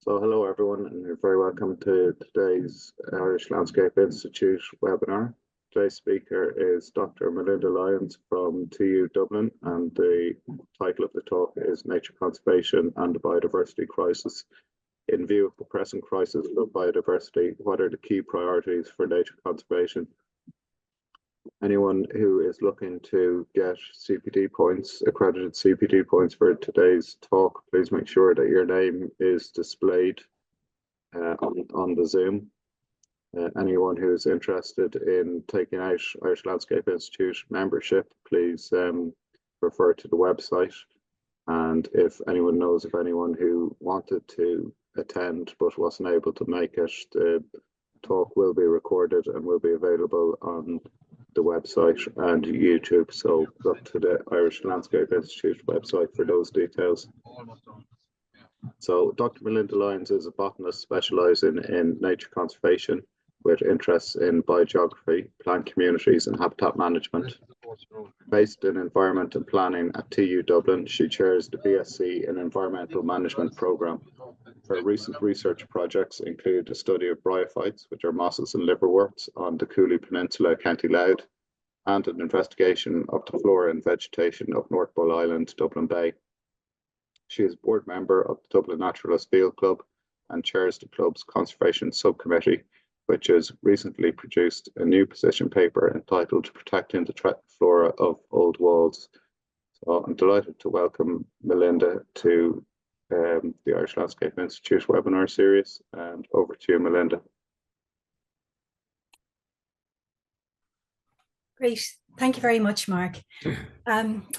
So hello everyone, and you're very welcome to today's Irish Landscape Institute webinar. Today's speaker is Dr. Melinda Lyons from TU Dublin, and the title of the talk is Nature Conservation and the Biodiversity Crisis. In view of the present crisis of biodiversity, what are the key priorities for nature conservation? Anyone who is looking to get CPD points, accredited CPD points for today's talk, please make sure that your name is displayed on the Zoom. Anyone who is interested in taking out Irish Landscape Institute membership, please refer to the website. And if anyone knows of anyone who wanted to attend but wasn't able to make it, the talk will be recorded and will be available on the website and YouTube. So look to the Irish Landscape Institute website for those details. So Dr. Melinda Lyons is a botanist specialising in nature conservation with interests in biogeography, plant communities and habitat management. Based in environment and planning at TU Dublin, she chairs the BSc in Environmental Management programme. Her recent research projects include a study of bryophytes, which are mosses and liverworts, on the Cooley Peninsula, County Louth, and an investigation of the flora and vegetation of North Bull Island, Dublin Bay. She is board member of the Dublin Naturalist Field Club and chairs the club's conservation subcommittee, which has recently produced a new position paper entitled Protecting the Flora of Old Walls. So I'm delighted to welcome Melinda to the Irish Landscape Institute webinar series, and over to you, Melinda. Great. Thank you very much, Mark.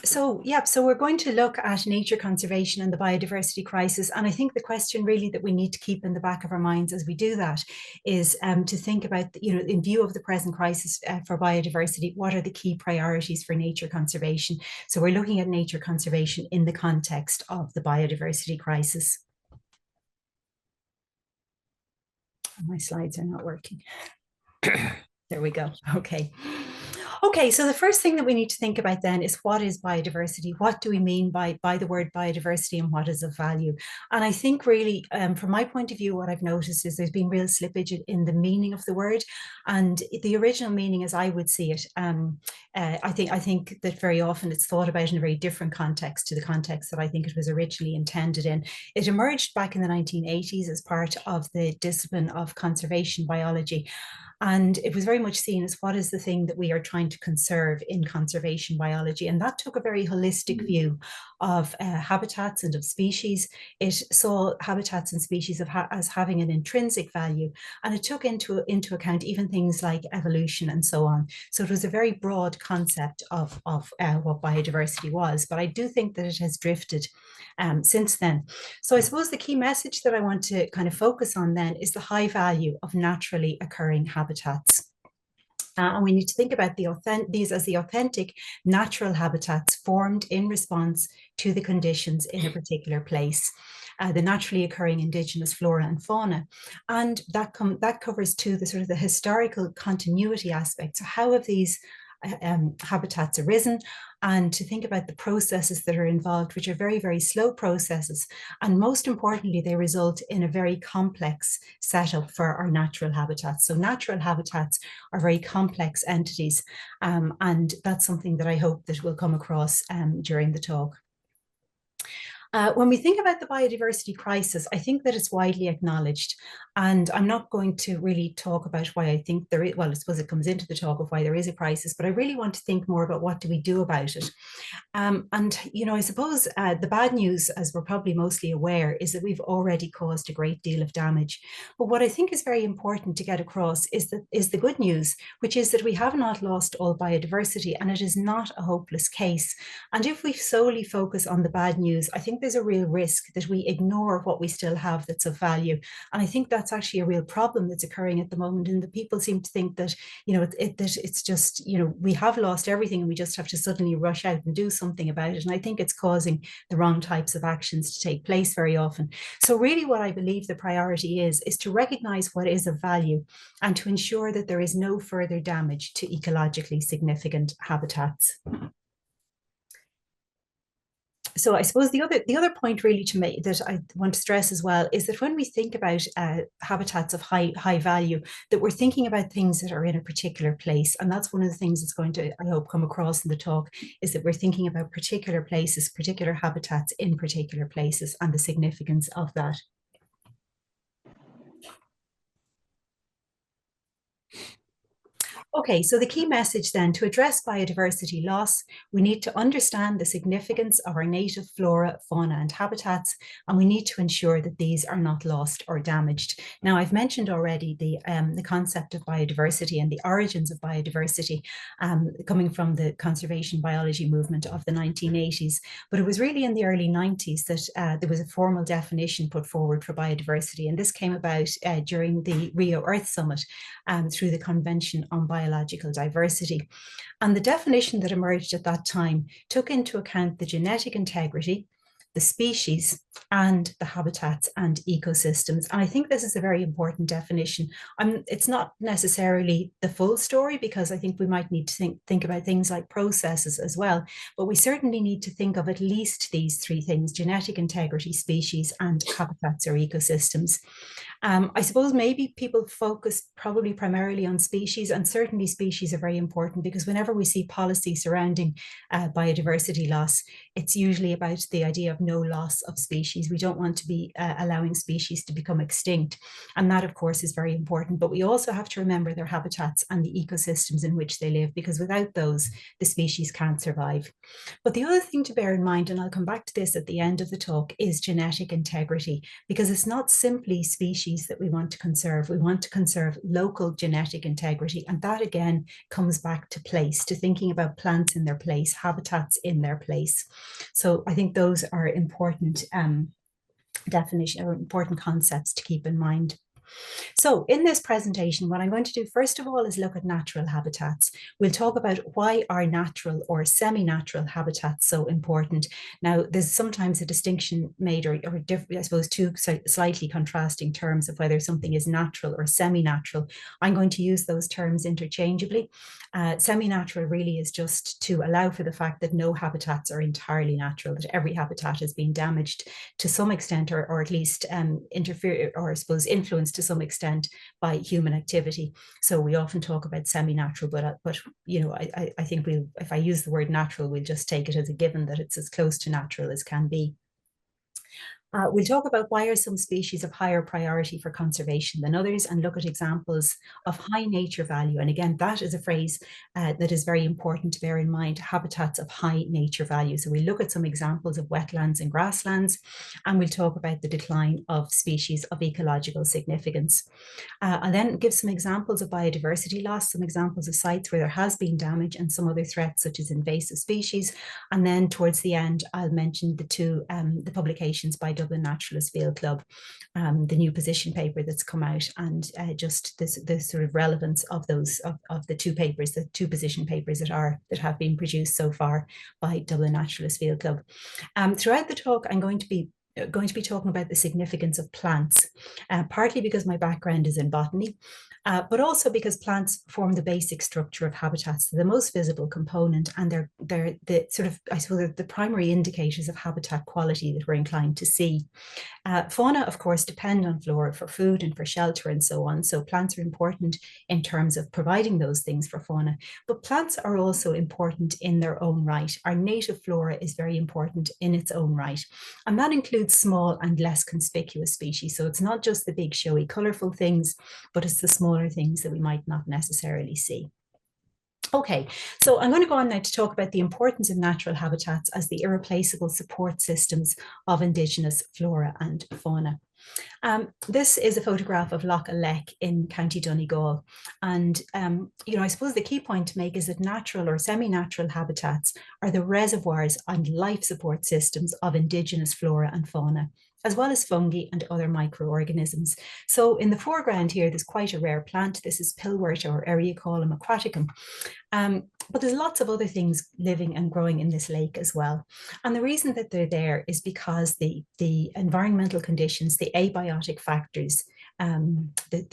So we're going to look at nature conservation and the biodiversity crisis. And I think the question really that we need to keep in the back of our minds as we do that is to think about, in view of the present crisis for biodiversity, what are the key priorities for nature conservation? So we're looking at nature conservation in the context of the biodiversity crisis. My slides are not working. There we go. Okay, so the first thing that we need to think about then is, what is biodiversity? What do we mean by the word biodiversity, and what is of value? And I think really, from my point of view, what I've noticed is there's been real slippage in the meaning of the word, and the original meaning, as I would see it, I think that very often it's thought about in a very different context to the context that I think it was originally intended in. It emerged back in the 1980s as part of the discipline of conservation biology. And it was very much seen as, what is the thing that we are trying to conserve in conservation biology? And that took a very holistic view of habitats and of species. It saw habitats and species as having an intrinsic value, and it took into account even things like evolution and so on. So it was a very broad concept of what biodiversity was, but I do think that it has drifted since then. So I suppose the key message that I want to kind of focus on then is the high value of naturally occurring habitats. And we need to think about these as the authentic natural habitats formed in response to the conditions in a particular place. The naturally occurring indigenous flora and fauna. And that covers too the sort of the historical continuity aspect. So how have these habitats arisen, and to think about the processes that are involved, which are very, very slow processes. And most importantly, they result in a very complex setup for our natural habitats. So natural habitats are very complex entities, and that's something that I hope that will come across during the talk. When we think about the biodiversity crisis, I think that it's widely acknowledged, and I'm not going to really talk about why I think there is, well, I suppose it comes into the talk of why there is a crisis, but I really want to think more about what do we do about it. And, I suppose the bad news, as we're probably mostly aware, is that we've already caused a great deal of damage. But what I think is very important to get across is the good news, which is that we have not lost all biodiversity, and it is not a hopeless case. And if we solely focus on the bad news, I think there's a real risk that we ignore what we still have that's of value. And I think that's actually a real problem that's occurring at the moment. And the people seem to think that, that it's just, we have lost everything and we just have to suddenly rush out and do something about it. And I think it's causing the wrong types of actions to take place very often. So really what I believe the priority is to recognize what is of value and to ensure that there is no further damage to ecologically significant habitats. So I suppose the other point really to make that I want to stress as well is that when we think about habitats of high value, that we're thinking about things that are in a particular place, and that's one of the things that's going to, I hope, come across in the talk, is that we're thinking about particular places, particular habitats in particular places, and the significance of that. Okay, so the key message then, to address biodiversity loss, we need to understand the significance of our native flora, fauna and habitats, and we need to ensure that these are not lost or damaged. Now, I've mentioned already the concept of biodiversity and the origins of biodiversity coming from the conservation biology movement of the 1980s, but it was really in the early 90s that there was a formal definition put forward for biodiversity, and this came about during the Rio Earth Summit through the Convention on Biological Diversity. And the definition that emerged at that time took into account the genetic integrity, the species, and the habitats and ecosystems. And I think this is a very important definition. It's not necessarily the full story, because I think we might need to think about things like processes as well, but we certainly need to think of at least these three things: genetic integrity, species, and habitats or ecosystems. I suppose maybe people focus probably primarily on species, and certainly species are very important, because whenever we see policy surrounding biodiversity loss, it's usually about the idea of no loss of species. We don't want to be allowing species to become extinct. And that, of course, is very important. But we also have to remember their habitats and the ecosystems in which they live, because without those, the species can't survive. But the other thing to bear in mind, and I'll come back to this at the end of the talk, is genetic integrity, because it's not simply species that we want to conserve. We want to conserve local genetic integrity. And that, again, comes back to place, to thinking about plants in their place, habitats in their place. So I think those are important definition or important concepts to keep in mind. So in this presentation, what I'm going to do first of all is look at natural habitats. We'll talk about why are natural or semi-natural habitats so important. Now, there's sometimes a distinction made, or I suppose two slightly contrasting terms of whether something is natural or semi-natural. I'm going to use those terms interchangeably. Semi-natural really is just to allow for the fact that no habitats are entirely natural, that every habitat has been damaged to some extent, or at least interfere, or I suppose influenced to some extent by human activity. So we often talk about semi-natural, but you know, I think if I use the word natural, we'll just take it as a given that it's as close to natural as can be. We'll talk about why are some species of higher priority for conservation than others, and look at examples of high nature value. And again, that is a phrase that is very important to bear in mind: habitats of high nature value. So we'll look at some examples of wetlands and grasslands, and we'll talk about the decline of species of ecological significance. I'll then give some examples of biodiversity loss, some examples of sites where there has been damage, and some other threats such as invasive species. And then towards the end, I'll mention the publications by Dublin Naturalist Field Club, the new position paper that's come out, and just the sort of relevance of those of the two papers, the two position papers that have been produced so far by Dublin Naturalist Field Club. Throughout the talk, I'm going to be talking about the significance of plants, partly because my background is in botany, but also because plants form the basic structure of habitats. They're the most visible component, and they're the sort of, I suppose, the primary indicators of habitat quality that we're inclined to see. Fauna, of course, depend on flora for food and for shelter and so on. So plants are important in terms of providing those things for fauna, but plants are also important in their own right. Our native flora is very important in its own right, and that includes small and less conspicuous species. So it's not just the big, showy, colorful things, but it's the smaller things that we might not necessarily see. Okay, so I'm going to go on now to talk about the importance of natural habitats as the irreplaceable support systems of Indigenous flora and fauna. This is a photograph of Loch Alec in County Donegal. And, you know, I suppose the key point to make is that natural or semi-natural habitats are the reservoirs and life support systems of Indigenous flora and fauna, as well as fungi and other microorganisms. So in the foreground here, there's quite a rare plant. This is pillwort, or Eriocolum aquaticum. But there's lots of other things living and growing in this lake as well. And the reason that they're there is because the environmental conditions, the abiotic factors, the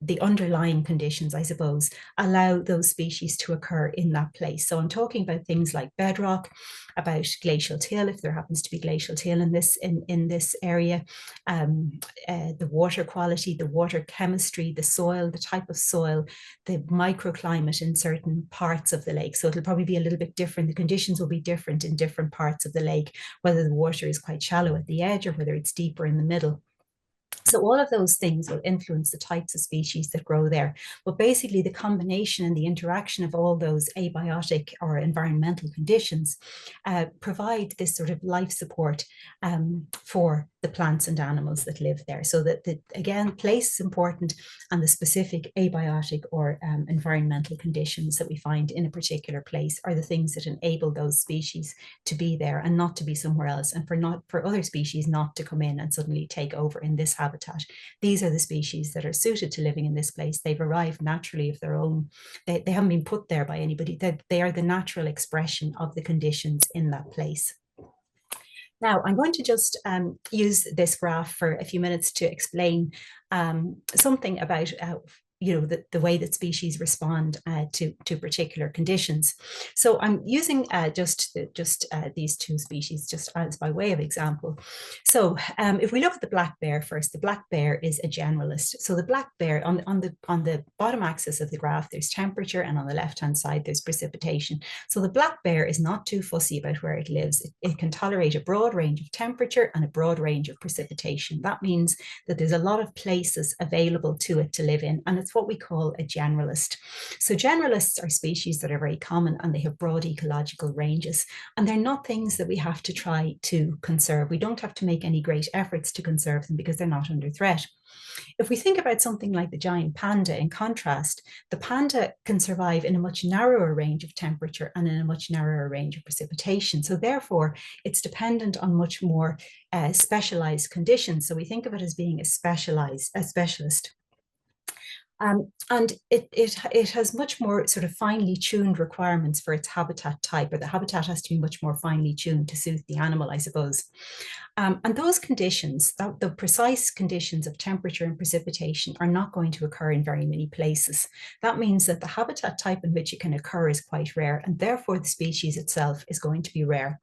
the underlying conditions, I suppose, allow those species to occur in that place. So I'm talking about things like bedrock, about glacial till, if there happens to be glacial till in this area, the water quality, the water chemistry, the soil, the type of soil, the microclimate in certain parts of the lake. So it'll probably be a little bit different. The conditions will be different in different parts of the lake, whether the water is quite shallow at the edge or whether it's deeper in the middle. So all of those things will influence the types of species that grow there. But basically the combination and the interaction of all those abiotic or environmental conditions provide this sort of life support for the plants and animals that live there. So that, again, place is important, and the specific abiotic or environmental conditions that we find in a particular place are the things that enable those species to be there and not to be somewhere else, and for other species not to come in and suddenly take over in this habitat. These are the species that are suited to living in this place. They've arrived naturally of their own. They haven't been put there by anybody. They are the natural expression of the conditions in that place. Now, I'm going to just use this graph for a few minutes to explain something about the way that species respond to particular conditions. So I'm using just these two species just as by way of example. So if we look at the black bear first, the black bear is a generalist. So the black bear on the bottom axis of the graph, there's temperature, and on the left-hand side, there's precipitation. So the black bear is not too fussy about where it lives. It can tolerate a broad range of temperature and a broad range of precipitation. That means that there's a lot of places available to it to live in, and it's what we call a generalist. So generalists are species that are very common, and they have broad ecological ranges, and they're not things that we have to try to conserve. We don't have to make any great efforts to conserve them because they're not under threat. If we think about something like the giant panda, in contrast, the panda can survive in a much narrower range of temperature and in a much narrower range of precipitation. So therefore, it's dependent on much more specialized conditions. So we think of it as being a specialist. And it has much more sort of finely tuned requirements for its habitat type, or the habitat has to be much more finely tuned to suit the animal, I suppose. And those conditions, the precise conditions of temperature and precipitation, are not going to occur in very many places. That means that the habitat type in which it can occur is quite rare, and therefore the species itself is going to be rare.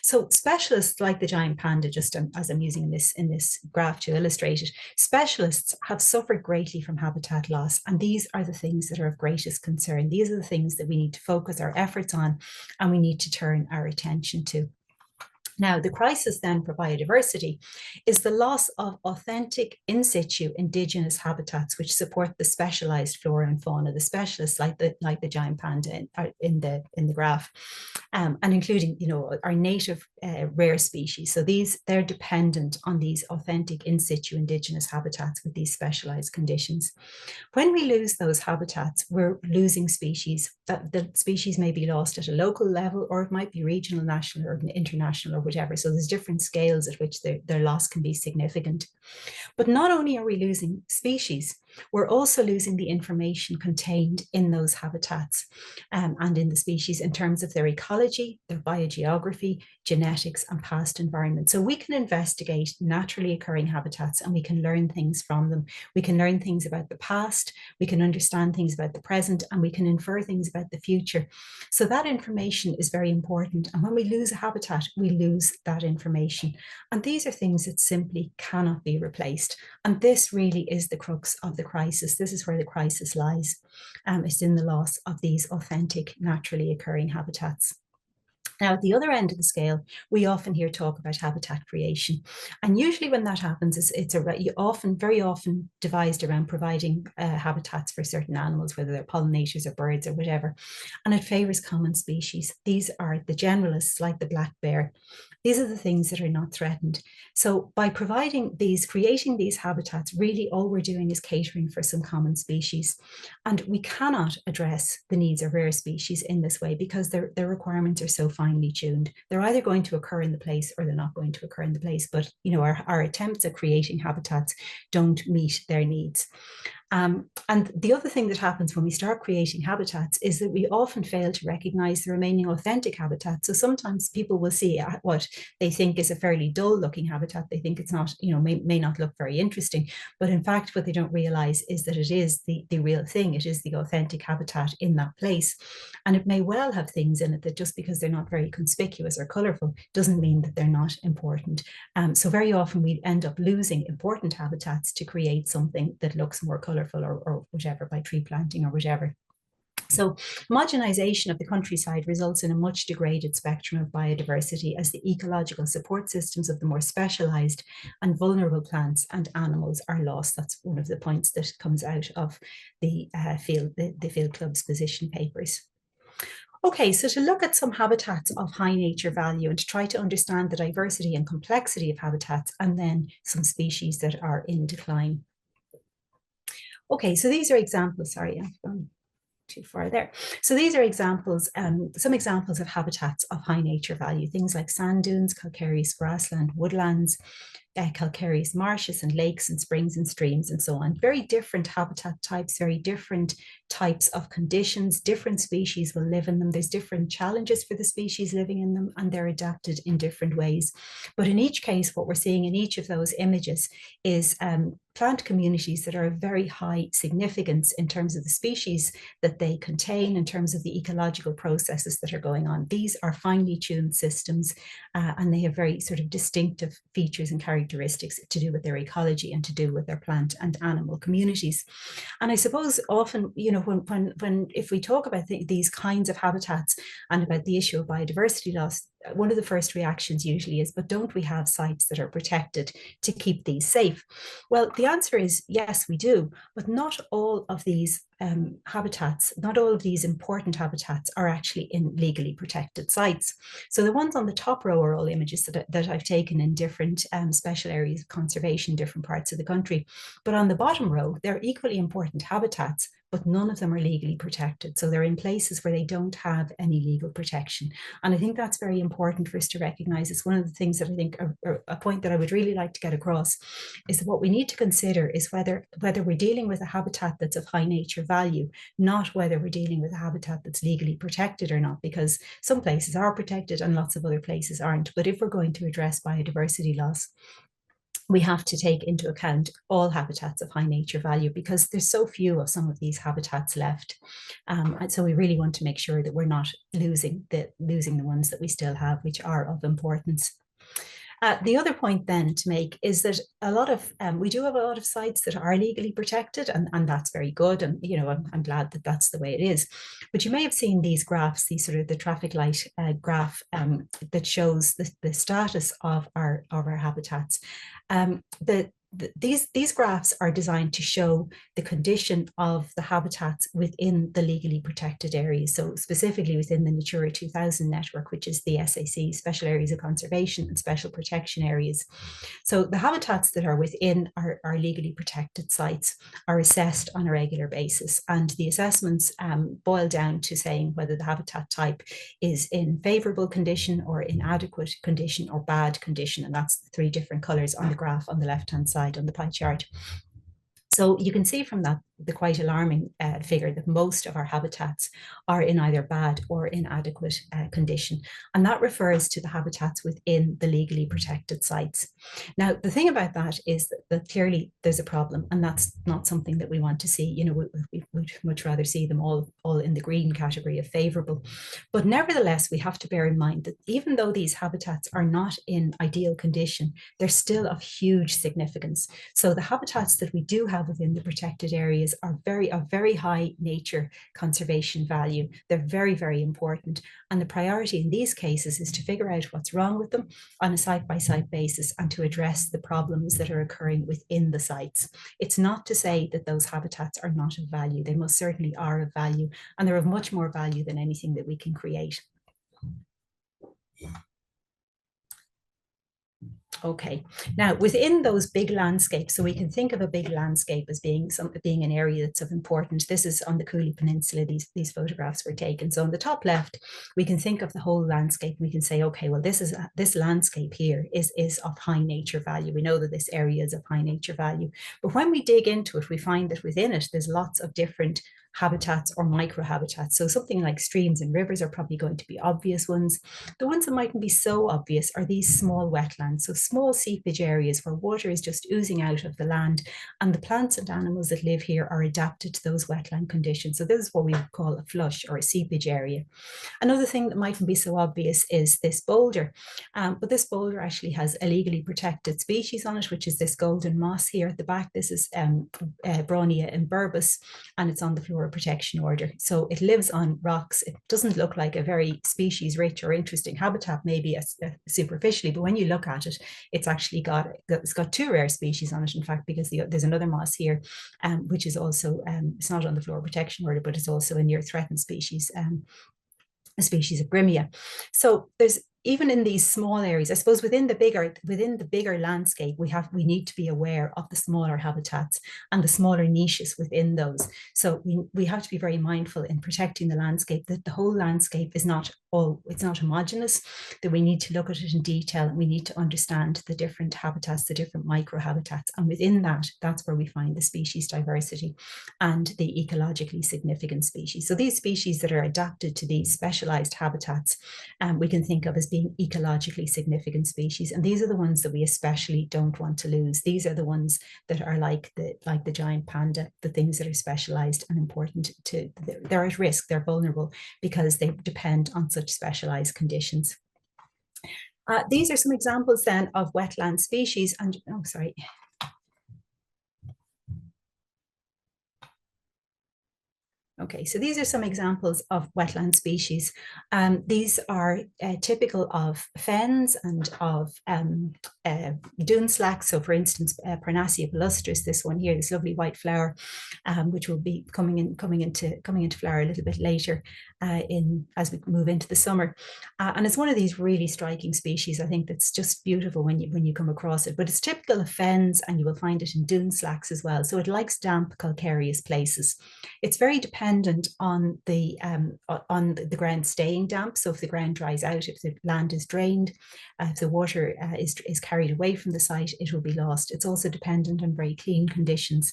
So specialists like the giant panda, just as I'm using in this graph to illustrate it, specialists have suffered greatly from habitat loss, and these are the things that are of greatest concern. These are the things that we need to focus our efforts on, and we need to turn our attention to. Now, the crisis then for biodiversity is the loss of authentic in situ indigenous habitats which support the specialized flora and fauna, the specialists like the giant panda in the graph, and including our native rare species. So they're dependent on these authentic in situ indigenous habitats with these specialized conditions. When we lose those habitats, we're losing species. The species may be lost at a local level, or it might be regional, national, or international, or whatever. So there's different scales at which their loss can be significant. But not only are we losing species, we're also losing the information contained in those habitats and in the species in terms of their ecology, their biogeography, genetics, and past environment. So we can investigate naturally occurring habitats and we can learn things from them. We can learn things about the past, we can understand things about the present, and we can infer things about the future. So that information is very important. And when we lose a habitat, we lose that information. And these are things that simply cannot be replaced. And this really is the crux of the crisis. This is where the crisis lies. It's in the loss of these authentic, naturally occurring habitats. Now, at the other end of the scale, we often hear talk about habitat creation. And usually when that happens, it's very often devised around providing habitats for certain animals, whether they're pollinators or birds or whatever. And it favors common species. These are the generalists like the black bear. These are the things that are not threatened. So by creating these habitats, really all we're doing is catering for some common species. And we cannot address the needs of rare species in this way because their requirements are so finely tuned. They're either going to occur in the place or they're not going to occur in the place. But our attempts at creating habitats don't meet their needs. And the other thing that happens when we start creating habitats is that we often fail to recognize the remaining authentic habitat. So sometimes people will see what they think is a fairly dull looking habitat. They think it's not, may not look very interesting. But in fact, what they don't realize is that it is the real thing. It is the authentic habitat in that place. And it may well have things in it that just because they're not very conspicuous or colorful doesn't mean that they're not important. So very often we end up losing important habitats to create something that looks more colorful or whatever, by tree planting or whatever. So homogenization of the countryside results in a much degraded spectrum of biodiversity as the ecological support systems of the more specialized and vulnerable plants and animals are lost. That's one of the points that comes out of the Field Club's position papers. Okay, so to look at some habitats of high nature value and to try to understand the diversity and complexity of habitats, and then some species that are in decline. Okay, so these are examples, sorry, I've gone too far there. So these are examples, some examples of habitats of high nature value, things like sand dunes, calcareous grassland, woodlands, calcareous marshes and lakes and springs and streams and so on. Very different habitat types, very different types of conditions. Different species will live in them. There's different challenges for the species living in them, and they're adapted in different ways. But in each case, what we're seeing in each of those images is plant communities that are of very high significance in terms of the species that they contain, in terms of the ecological processes that are going on. These are finely tuned systems, and they have very sort of distinctive features and characteristics to do with their ecology and to do with their plant and animal communities. And I suppose often, when if we talk about these kinds of habitats and about the issue of biodiversity loss, one of the first reactions usually is, but don't we have sites that are protected to keep these safe? Well, the answer is yes, we do, but not all of these habitats, not all of these important habitats are actually in legally protected sites. So the ones on the top row are all images that I've taken in different special areas of conservation, different parts of the country. But on the bottom row, they're equally important habitats, but none of them are legally protected. So they're in places where they don't have any legal protection. And I think that's very important for us to recognize. It's one of the things that I think, a point that I would really like to get across, is that what we need to consider is whether we're dealing with a habitat that's of high nature value, not whether we're dealing with a habitat that's legally protected or not, because some places are protected and lots of other places aren't. But if we're going to address biodiversity loss, we have to take into account all habitats of high nature value, because there's so few of some of these habitats left. And so we really want to make sure that we're not losing the ones that we still have, which are of importance. The other point then to make is that we do have a lot of sites that are legally protected, and that's very good. And, I'm glad that that's the way it is. But you may have seen these graphs, these sort of the traffic light graph that shows the status of our habitats. These graphs are designed to show the condition of the habitats within the legally protected areas. So specifically within the Natura 2000 network, which is the SAC, Special Areas of Conservation and Special Protection Areas. So the habitats that are within our legally protected sites are assessed on a regular basis. And the assessments boil down to saying whether the habitat type is in favorable condition or inadequate condition or bad condition. And that's the three different colors on the graph on the left-hand side on the pie chart. So you can see from that the quite alarming figure that most of our habitats are in either bad or inadequate condition. And that refers to the habitats within the legally protected sites. Now, the thing about that is that clearly there's a problem, and that's not something that we want to see. We would much rather see them all in the green category of favorable. But nevertheless, we have to bear in mind that even though these habitats are not in ideal condition, they're still of huge significance. So the habitats that we do have within the protected areas are of very high nature conservation value. They're very, very important. And the priority in these cases is to figure out what's wrong with them on a site-by-site basis and to address the problems that are occurring within the sites. It's not to say that those habitats are not of value. They most certainly are of value, and they're of much more value than anything that we can create. Okay, now within those big landscapes, so we can think of a big landscape as being being an area that's of importance. This is on the Cooley Peninsula, these photographs were taken. So on the top left, we can think of the whole landscape. We can say, okay, well, this landscape here is of high nature value. We know that this area is of high nature value. But when we dig into it, we find that within it, there's lots of different habitats or microhabitats. So something like streams and rivers are probably going to be obvious ones. The ones that mightn't be so obvious are these small wetlands, so small seepage areas where water is just oozing out of the land, and the plants and animals that live here are adapted to those wetland conditions. So this is what we would call a flush or a seepage area. Another thing that mightn't be so obvious is this boulder, but this boulder actually has a legally protected species on it, which is this golden moss here at the back. This is Bronia imberbus, and it's on the Flora Protection Order. So it lives on rocks. It doesn't look like a very species rich or interesting habitat, maybe superficially, but when you look at it, it's actually got 2 rare species on it, in fact, because there's another moss here, which is also, it's not on the Flora Protection Order, but it's also a near threatened species, a species of Grimia. So there's, even in these small areas, I suppose within the bigger landscape, we need to be aware of the smaller habitats and the smaller niches within those. So we have to be very mindful in protecting the landscape, that the whole landscape is not it's not homogeneous, that we need to look at it in detail, and we need to understand the different habitats, the different microhabitats. And within that, that's where we find the species diversity and the ecologically significant species. So these species that are adapted to these specialized habitats, we can think of as being ecologically significant species. And these are the ones that we especially don't want to lose. These are the ones that are like the giant panda, the things that are specialized and important to, they're at risk, they're vulnerable because they depend on such specialized conditions. These are some examples then of wetland species, and Okay, so these are some examples of wetland species. These are typical of fens and of dune slacks. So for instance, Parnassia palustris, this one here, this lovely white flower, which will be coming into flower a little bit later as we move into the summer. And it's one of these really striking species, I think, that's just beautiful when you come across it. But it's typical of fens, and you will find it in dune slacks as well. So it likes damp, calcareous places. It's very dependent on the ground staying damp. So if the ground dries out, if the land is drained, if the water is carried away from the site, it will be lost. It's also dependent on very clean conditions.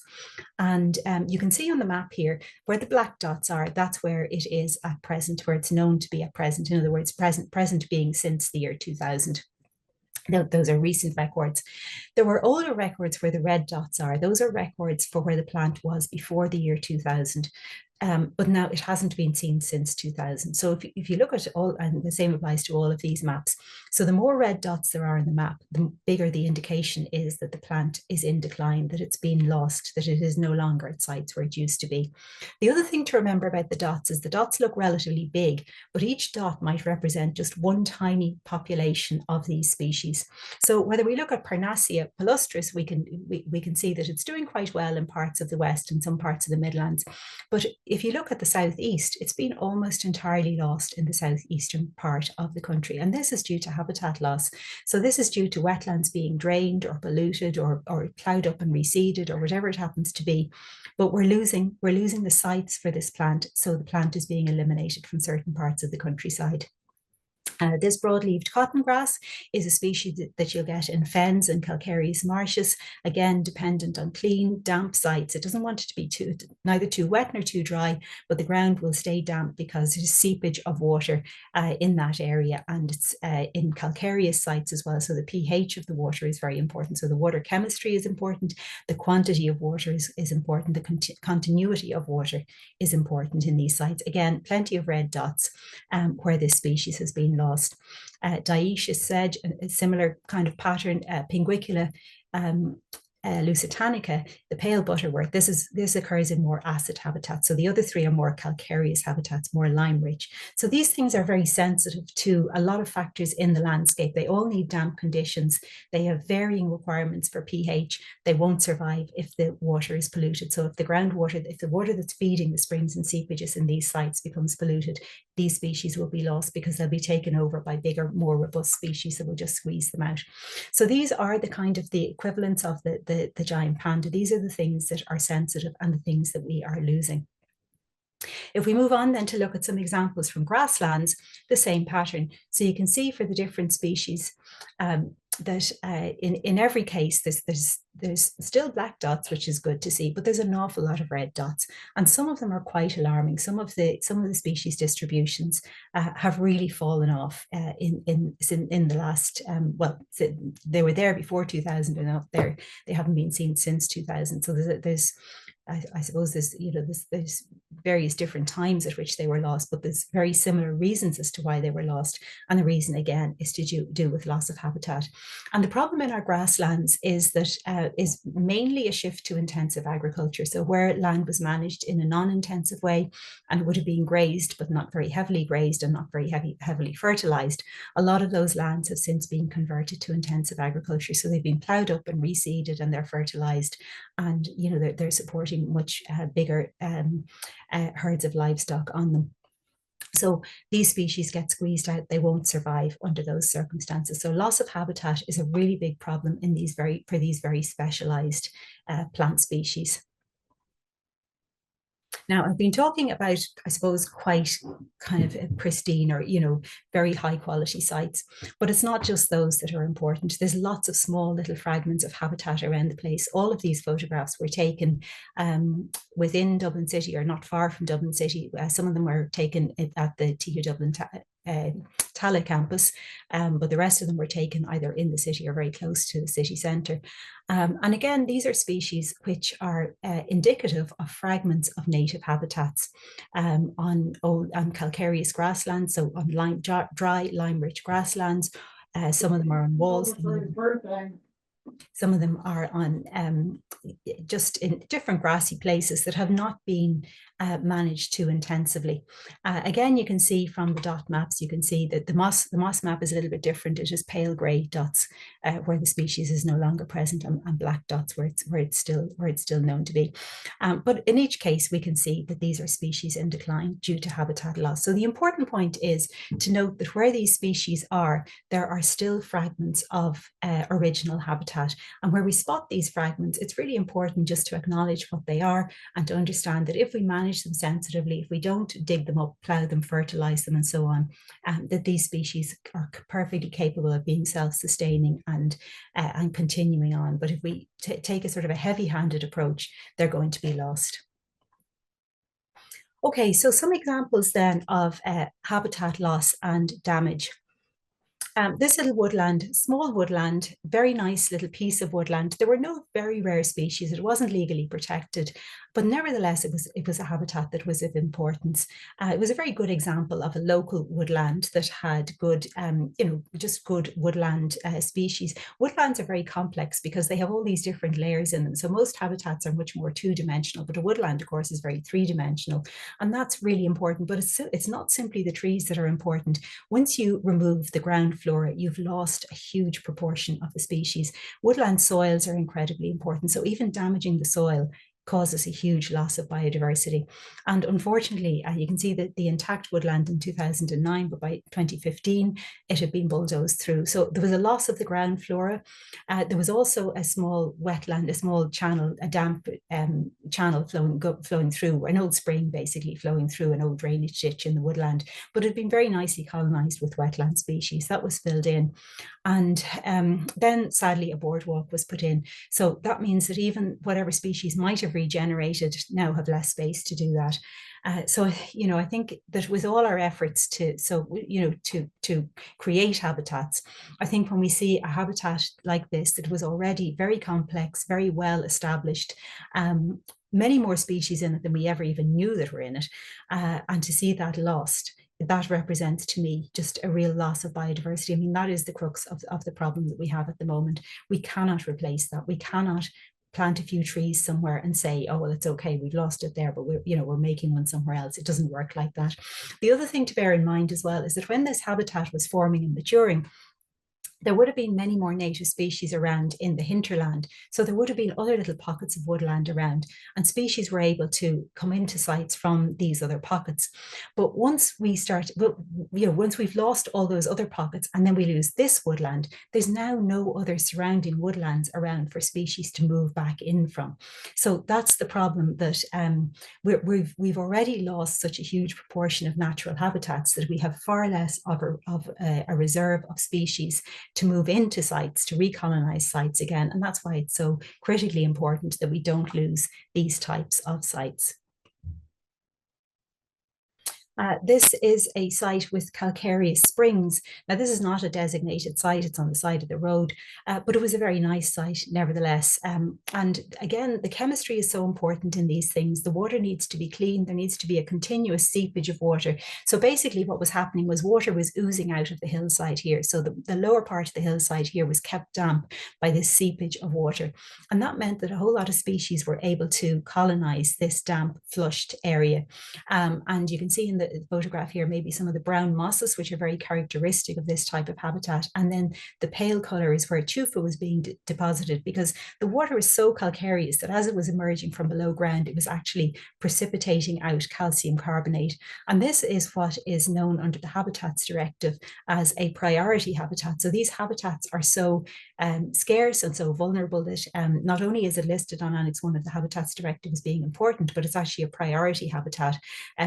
And you can see on the map here where the black dots are, that's where it is at present, where it's known to be at present. In other words, present being since the year 2000. Those are recent records. There were older records where the red dots are. Those are records for where the plant was before the year 2000. But now it hasn't been seen since 2000. So if you look at all, and the same applies to all of these maps, so the more red dots there are in the map, the bigger the indication is that the plant is in decline, that it's been lost, that it is no longer at sites where it used to be. The other thing to remember about the dots is the dots look relatively big, but each dot might represent just one tiny population of these species. So whether we look at Parnassia palustris, we can see that it's doing quite well in parts of the West and some parts of the Midlands. But if you look at the southeast, it's been almost entirely lost in the southeastern part of the country. And this is due to habitat loss. So this is due to wetlands being drained or polluted or ploughed up and reseeded or whatever it happens to be. But we're losing the sites for this plant. So the plant is being eliminated from certain parts of the countryside. This broad-leaved cotton grass is a species that you'll get in fens and calcareous marshes, again, dependent on clean, damp sites. It doesn't want it to be neither too wet nor too dry, but the ground will stay damp because there's seepage of water in that area, and it's in calcareous sites as well. So the pH of the water is very important. So the water chemistry is important. The quantity of water is important. The continuity of water is important in these sites. Again, plenty of red dots where this species has been lost. Dioecious sedge, a similar kind of pattern, Pinguicula lusitanica, the pale butterwort. This occurs in more acid habitats. So the other three are more calcareous habitats, more lime rich. So these things are very sensitive to a lot of factors in the landscape. They all need damp conditions. They have varying requirements for pH. They won't survive if the water is polluted. So if the groundwater, if the water that's feeding the springs and seepages in these sites becomes polluted, these species will be lost because they'll be taken over by bigger, more robust species that will just squeeze them out. So these are the kind of the equivalents of the giant panda. These are the things that are sensitive and the things that we are losing. If we move on then to look at some examples from grasslands, the same pattern. So you can see for the different species that in every case, there's still black dots, which is good to see, but there's an awful lot of red dots, and some of them are quite alarming. Some of the species distributions have really fallen off in the last well, they were there before 2000 and up there. They haven't been seen since 2000. So there's I suppose there's, you know, there's various different times at which they were lost, but there's very similar reasons as to why they were lost. And the reason, again, is to do with loss of habitat. And the problem in our grasslands is that is mainly a shift to intensive agriculture. So where land was managed in a non-intensive way and would have been grazed, but not very heavily grazed and not very heavily fertilized, a lot of those lands have since been converted to intensive agriculture. So they've been ploughed up and reseeded and they're fertilized, and you know they're supporting much bigger herds of livestock on them. So these species get squeezed out. They won't survive under those circumstances. So loss of habitat is a really big problem in these for these very specialized plant species. Now, I've been talking about, I suppose, quite kind of pristine or, you know, very high quality sites, but it's not just those that are important. There's lots of small little fragments of habitat around the place. All of these photographs were taken within Dublin City or not far from Dublin City. Some of them were taken at the TU Dublin Tallaght campus, but the rest of them were taken either in the city or very close to the city centre. And again, these are species which are indicative of fragments of native habitats on old calcareous grasslands, so on dry, lime-rich grasslands. Some of them are on walls. Some of them are on just in different grassy places that have not been managed too intensively. Again, you can see from the dot maps, you can see that the moss map is a little bit different. It is pale grey dots where the species is no longer present, and black dots where it's still known to be. But in each case, we can see that these are species in decline due to habitat loss. So the important point is to note that where these species are, there are still fragments of original habitat. And where we spot these fragments, it's really important just to acknowledge what they are and to understand that if we manage them sensitively, if we don't dig them up, plough them, fertilize them and so on, that these species are perfectly capable of being self-sustaining and continuing on. But if we take a sort of a heavy-handed approach, they're going to be lost. Okay, so some examples then of habitat loss and damage. This little woodland, small woodland, very nice little piece of woodland. There were no very rare species. It wasn't legally protected, but nevertheless, it was a habitat that was of importance. It was a very good example of a local woodland that had good, you know, just good woodland species. Woodlands are very complex because they have all these different layers in them. So most habitats are much more two-dimensional, but a woodland, of course, is very three-dimensional, and that's really important. But it's not simply the trees that are important. Once you remove the ground flora, you've lost a huge proportion of the species. Woodland soils are incredibly important. So even damaging the soil causes a huge loss of biodiversity. And unfortunately, you can see that the intact woodland in 2009, but by 2015, it had been bulldozed through. So there was a loss of the ground flora. There was also a small wetland, a small channel, a damp channel flowing through, an old spring basically flowing through an old drainage ditch in the woodland, but it had been very nicely colonized with wetland species. That was filled in. And then sadly, a boardwalk was put in. So that means that even whatever species might have regenerated now have less space to do that. So, you know, I think that with all our efforts to create habitats, I think when we see a habitat like this that was already very complex, very well established, many more species in it than we ever even knew that were in it, and to see that lost, that represents to me just a real loss of biodiversity. I mean, that is the crux of the problem that we have at the moment. We cannot replace that. We cannot plant a few trees somewhere and say, oh, well, it's okay, we've lost it there, but we're making one somewhere else. It doesn't work like that. The other thing to bear in mind as well is that when this habitat was forming and maturing, there would have been many more native species around in the hinterland. So there would have been other little pockets of woodland around, and species were able to come into sites from these other pockets. But once we start, once we've lost all those other pockets and then we lose this woodland, there's now no other surrounding woodlands around for species to move back in from. So that's the problem, that we've already lost such a huge proportion of natural habitats that we have far less of a reserve of species to move into sites, to recolonize sites again. And that's why it's so critically important that we don't lose these types of sites. This is a site with calcareous springs. Now, this is not a designated site, it's on the side of the road, but it was a very nice site nevertheless. And again, the chemistry is so important in these things. The water needs to be clean, there needs to be a continuous seepage of water. So basically what was happening was water was oozing out of the hillside here. So the lower part of the hillside here was kept damp by this seepage of water. And that meant that a whole lot of species were able to colonize this damp, flushed area. And you can see in the photograph here maybe some of the brown mosses, which are very characteristic of this type of habitat. And then the pale color is where tufa was being deposited, because the water is so calcareous that as it was emerging from below ground, it was actually precipitating out calcium carbonate. And this is what is known under the Habitats Directive as a priority habitat. So these habitats are so scarce and so vulnerable that not only is it listed on Annex 1 of the Habitats Directive as being important, but it's actually a priority habitat,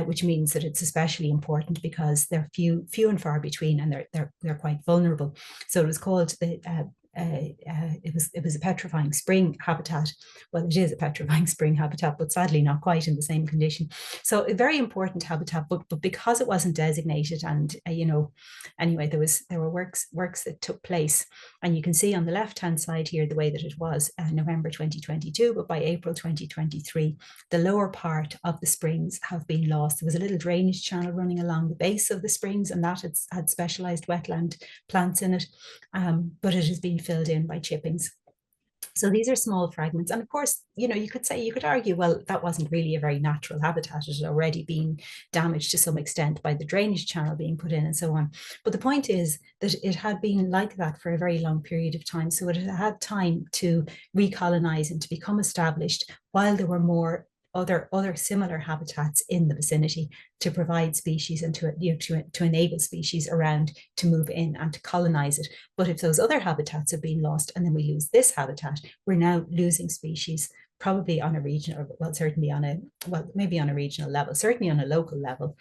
which means that it's especially important because they're few and far between, and they're quite vulnerable. So it was called the it was a petrifying spring habitat. Well, it is a petrifying spring habitat, but sadly not quite in the same condition. So a very important habitat, but because it wasn't designated, and anyway, there were works that took place, and you can see on the left-hand side here the way that it was November 2022, but by April 2023, the lower part of the springs have been lost. There was a little drainage channel running along the base of the springs, and that had specialized wetland plants in it, but it has been filled in by chippings. So these are small fragments. And of course, you could argue, well, that wasn't really a very natural habitat. It had already been damaged to some extent by the drainage channel being put in and so on. But the point is that it had been like that for a very long period of time. So it had time to recolonize and to become established while there were more other similar habitats in the vicinity to provide species and to enable species around to move in and to colonize it. But if those other habitats have been lost and then we lose this habitat, we're now losing species, probably on a regional, well, certainly maybe on a regional level, certainly on a local level,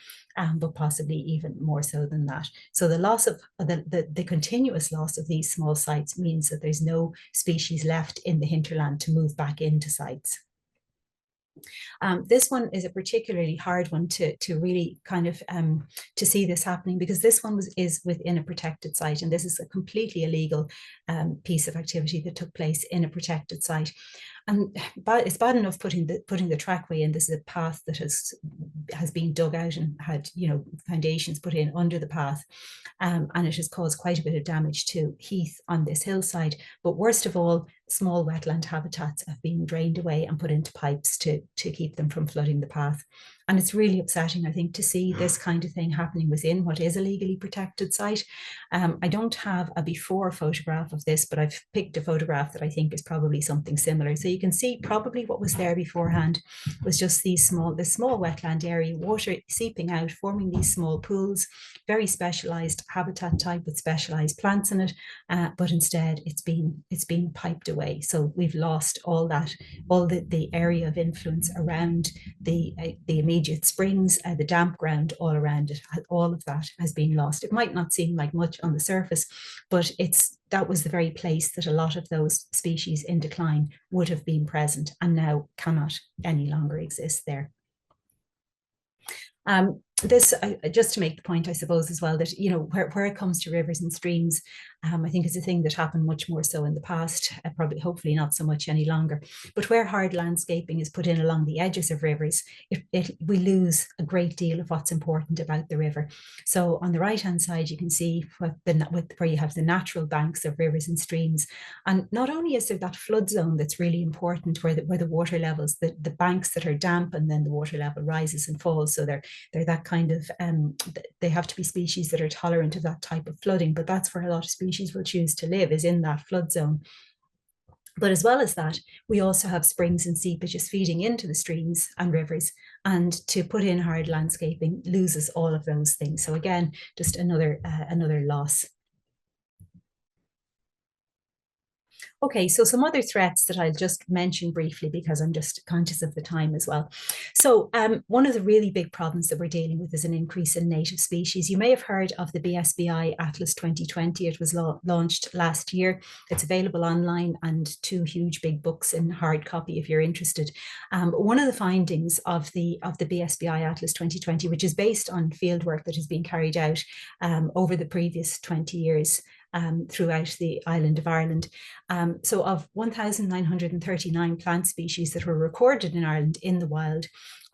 but possibly even more so than that. So the loss of the continuous loss of these small sites means that there's no species left in the hinterland to move back into sites. This one is a particularly hard one to really kind of to see this happening, because this one is within a protected site, and this is a completely illegal piece of activity that took place in a protected site. And it's bad enough putting the trackway in. This is a path that has been dug out and had foundations put in under the path, and it has caused quite a bit of damage to heath on this hillside. But worst of all, small wetland habitats have been drained away and put into pipes to keep them from flooding the path. And it's really upsetting, I think, to see this kind of thing happening within what is a legally protected site. I don't have a before photograph of this, but I've picked a photograph that I think is probably something similar. So you can see probably what was there beforehand was just this small wetland area, water seeping out, forming these small pools, very specialized habitat type with specialized plants in it. But instead it's been piped away. So we've lost all the area of influence around the immediate springs, the damp ground all around it. All of that has been lost. It might not seem like much on the surface, but that was the very place that a lot of those species in decline would have been present and now cannot any longer exist there. This, just to make the point, I suppose, as well, that, where it comes to rivers and streams, I think is a thing that happened much more so in the past, probably hopefully not so much any longer. But where hard landscaping is put in along the edges of rivers, we lose a great deal of what's important about the river. So on the right-hand side, you can see where you have the natural banks of rivers and streams. And not only is there that flood zone that's really important, where the water levels, the banks that are damp, and then the water level rises and falls. So they're that that kind of, they have to be species that are tolerant of that type of flooding, but that's where a lot of species will choose to live, is in that flood zone. But as well as that, we also have springs and seepages feeding into the streams and rivers, and to put in hard landscaping loses all of those things. So again, just another loss. Okay, so some other threats that I'll just mention briefly because I'm just conscious of the time as well. So one of the really big problems that we're dealing with is an increase in native species. You may have heard of the BSBI Atlas 2020. It was launched last year. It's available online, and 2 huge big books in hard copy if you're interested. One of the findings of the BSBI Atlas 2020, which is based on fieldwork that has been carried out over the previous 20 years, throughout the island of Ireland. So of 1,939 plant species that were recorded in Ireland in the wild,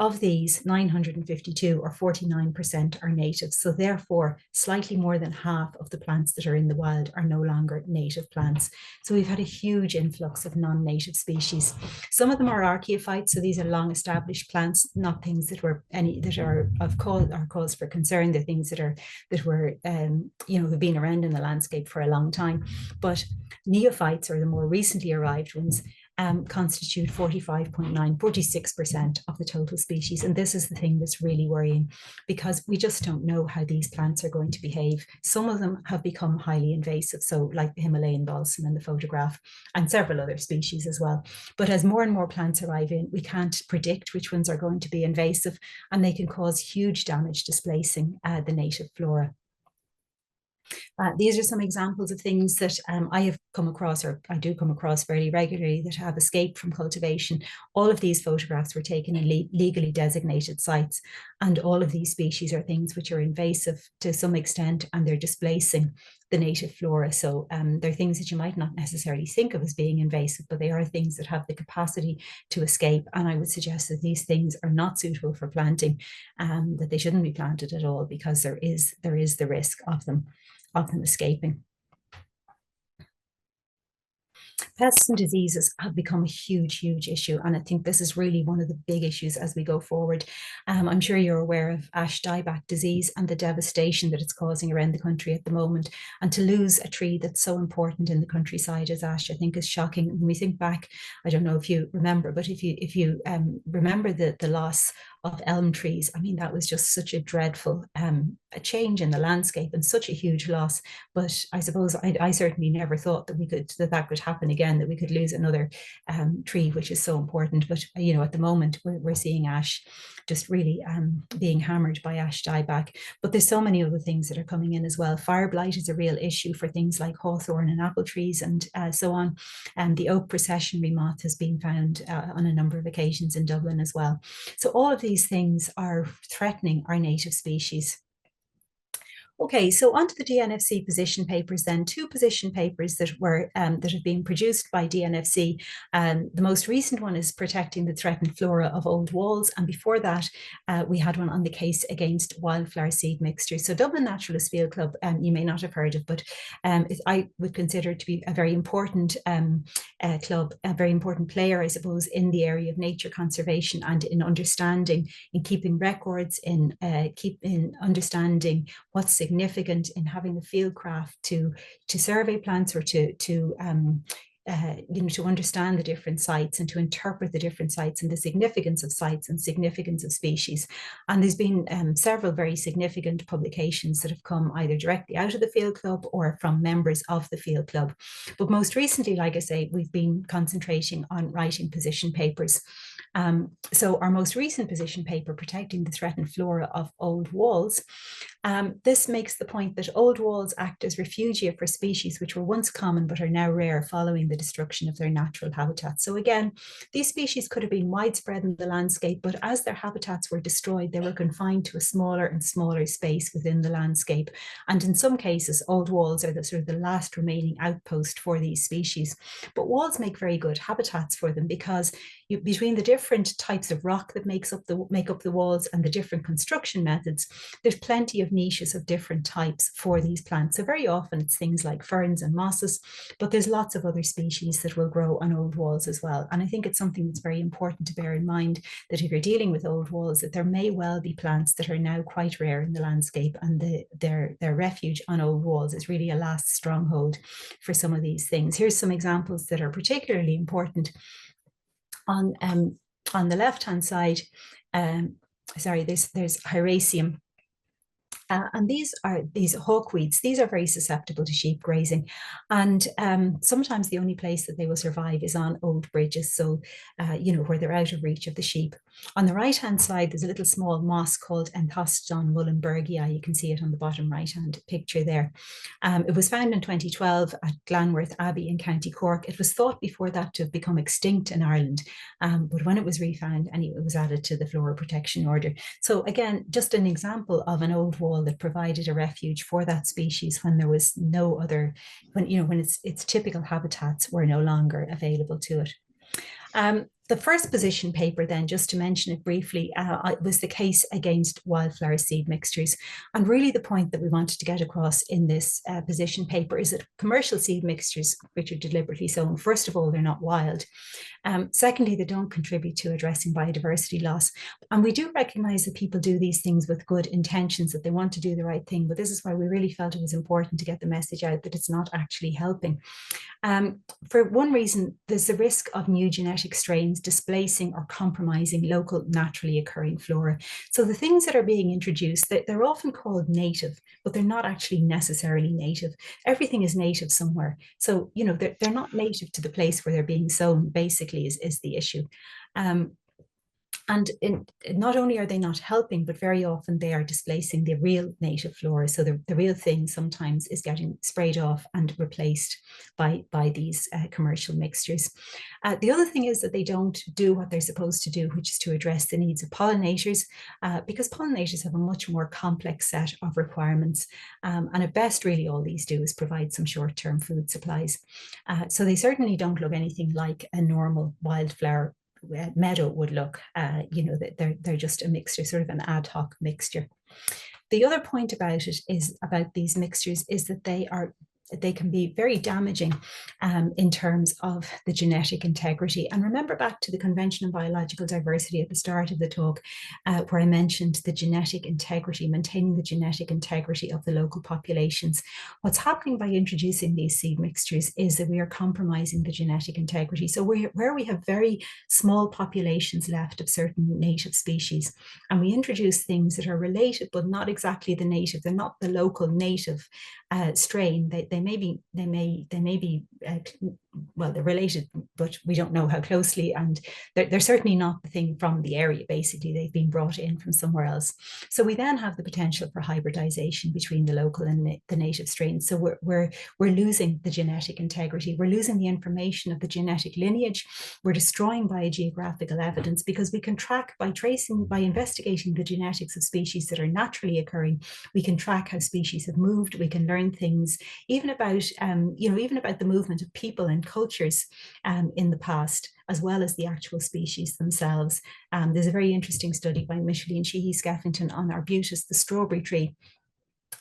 of these, 952 or 49% are native. So therefore, slightly more than half of the plants that are in the wild are no longer native plants. So we've had a huge influx of non-native species. Some of them are archaeophytes, so these are long-established plants, not things that were cause for concern. They're things that were have been around in the landscape for a long time. But neophytes, or the more recently arrived ones, constitute 46% of the total species. And this is the thing that's really worrying, because we just don't know how these plants are going to behave. Some of them have become highly invasive, so like the Himalayan balsam in the photograph, and several other species as well. But as more and more plants arrive in, we can't predict which ones are going to be invasive, and they can cause huge damage, displacing the native flora. These are some examples of things that I have come across, or I do come across fairly regularly, that have escaped from cultivation. All of these photographs were taken in legally designated sites, and all of these species are things which are invasive to some extent, and they're displacing the native flora. So they're things that you might not necessarily think of as being invasive, but they are things that have the capacity to escape. And I would suggest that these things are not suitable for planting, that they shouldn't be planted at all, because there is the risk of them escaping. Pests and diseases have become a huge issue, and I think this is really one of the big issues as we go forward. I'm sure you're aware of ash dieback disease and the devastation that it's causing around the country at the moment. And to lose a tree that's so important in the countryside as ash, I think, is shocking. When we think back, I don't know if you remember, but if you remember the loss of elm trees, I mean, that was just such a dreadful a change in the landscape and such a huge loss. But I suppose I certainly never thought that that could happen again, that we could lose another tree, which is so important. But at the moment we're seeing ash just really being hammered by ash dieback. But there's so many other things that are coming in as well. Fire blight is a real issue for things like hawthorn and apple trees and so on. And the oak processionary moth has been found on a number of occasions in Dublin as well. So all of these things are threatening our native species. Okay, so onto the DNFC position papers then. 2 position papers that have been produced by DNFC. The most recent one is protecting the threatened flora of old walls, and before that we had one on the case against wildflower seed mixture. So Dublin Naturalist Field Club, you may not have heard of, but I would consider it to be a very important club, a very important player, I suppose, in the area of nature conservation and in understanding, in keeping records, in understanding what's significant in having the field craft to survey plants, or to understand the different sites and to interpret the different sites and the significance of sites and significance of species. And there's been several very significant publications that have come either directly out of the field club or from members of the field club. But most recently, like I say, we've been concentrating on writing position papers. So our most recent position paper, Protecting the Threatened Flora of Old Walls, this makes the point that old walls act as refugia for species which were once common but are now rare following the destruction of their natural habitats. So again, these species could have been widespread in the landscape, but as their habitats were destroyed, they were confined to a smaller and smaller space within the landscape. And in some cases, old walls are the last remaining outpost for these species. But walls make very good habitats for them, because between the different types of rock that make up the walls and the different construction methods, there's plenty of niches of different types for these plants. So very often it's things like ferns and mosses, but there's lots of other species that will grow on old walls as well. And I think it's something that's very important to bear in mind, that if you're dealing with old walls, that there may well be plants that are now quite rare in the landscape, and their refuge on old walls is really a last stronghold for some of these things. Here's some examples that are particularly important. On the left-hand side, sorry, there's Hyraceum. And these hawkweeds. These are very susceptible to sheep grazing, and sometimes the only place that they will survive is on old bridges, so you know, where they're out of reach of the sheep. On the right hand side, there's a little small moss called Enthostodon muhlenbergii. You can see it on the bottom right hand picture there. It was found in 2012 at Glanworth Abbey in County Cork. It was thought before that to have become extinct in Ireland, but when it was refound, and it was added to the Flora Protection Order. So again, just an example of an old wall that provided a refuge for that species when there was no other, when, you know, when its typical habitats were no longer available to it. The first position paper then, just to mention it briefly, was the case against wildflower seed mixtures. And really the point that we wanted to get across in this position paper is that commercial seed mixtures, which are deliberately sown, first of all, they're not wild. Secondly, they don't contribute to addressing biodiversity loss. And we do recognize that people do these things with good intentions, that they want to do the right thing. But this is why we really felt it was important to get the message out that it's not actually helping. For one reason, there's the risk of new genetic strains displacing or compromising local naturally occurring flora. So the things that are being introduced, they're often called native, but they're not actually necessarily native. Everything is native somewhere. So, you know, they're not native to the place where they're being sown, basically, is the issue. And not only are they not helping, but very often they are displacing the real native flora. So the real thing sometimes is getting sprayed off and replaced by these commercial mixtures. The other thing is that they don't do what they're supposed to do, which is to address the needs of pollinators, because pollinators have a much more complex set of requirements. And at best, really, all these do is provide some short-term food supplies. So they certainly don't look anything like a normal wildflower meadow would look. You know, that they're just a mixture, sort of an ad hoc mixture. The other point about it is, about these mixtures, is that they can be very damaging in terms of the genetic integrity. And remember back to the Convention on Biological Diversity at the start of the talk, where I mentioned the genetic integrity, maintaining the genetic integrity of the local populations. What's happening by introducing these seed mixtures is that we are compromising the genetic integrity. So where we have very small populations left of certain native species, and we introduce things that are related but not exactly the native, they're not the local native strain. They may be well, they're related, but we don't know how closely, and they're certainly not the thing from the area. Basically, they've been brought in from somewhere else. So we then have the potential for hybridization between the local and the native strains. So we're losing the genetic integrity. We're losing the information of the genetic lineage. We're destroying biogeographical evidence, because we can track by investigating the genetics of species that are naturally occurring. We can track how species have moved. We can learn things even about even about the movement of people and cultures in the past, as well as the actual species themselves. There's a very interesting study by Micheline Sheehy-Skeffington on Arbutus, the strawberry tree,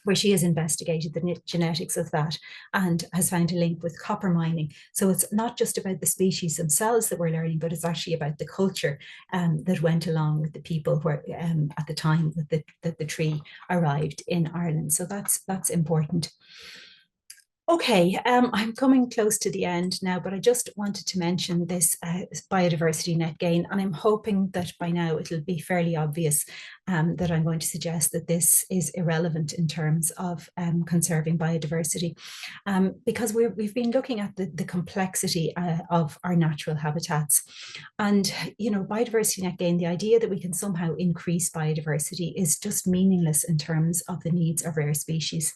where she has investigated the genetics of that and has found a link with copper mining. So it's not just about the species themselves that we're learning, but it's actually about the culture that went along with the people where, at the time that the tree arrived in Ireland. So that's important. Okay, I'm coming close to the end now, but I just wanted to mention this biodiversity net gain, and I'm hoping that by now it'll be fairly obvious that I'm going to suggest that this is irrelevant in terms of conserving biodiversity, because we've been looking at the complexity of our natural habitats. And, you know, biodiversity net gain, the idea that we can somehow increase biodiversity, is just meaningless in terms of the needs of rare species.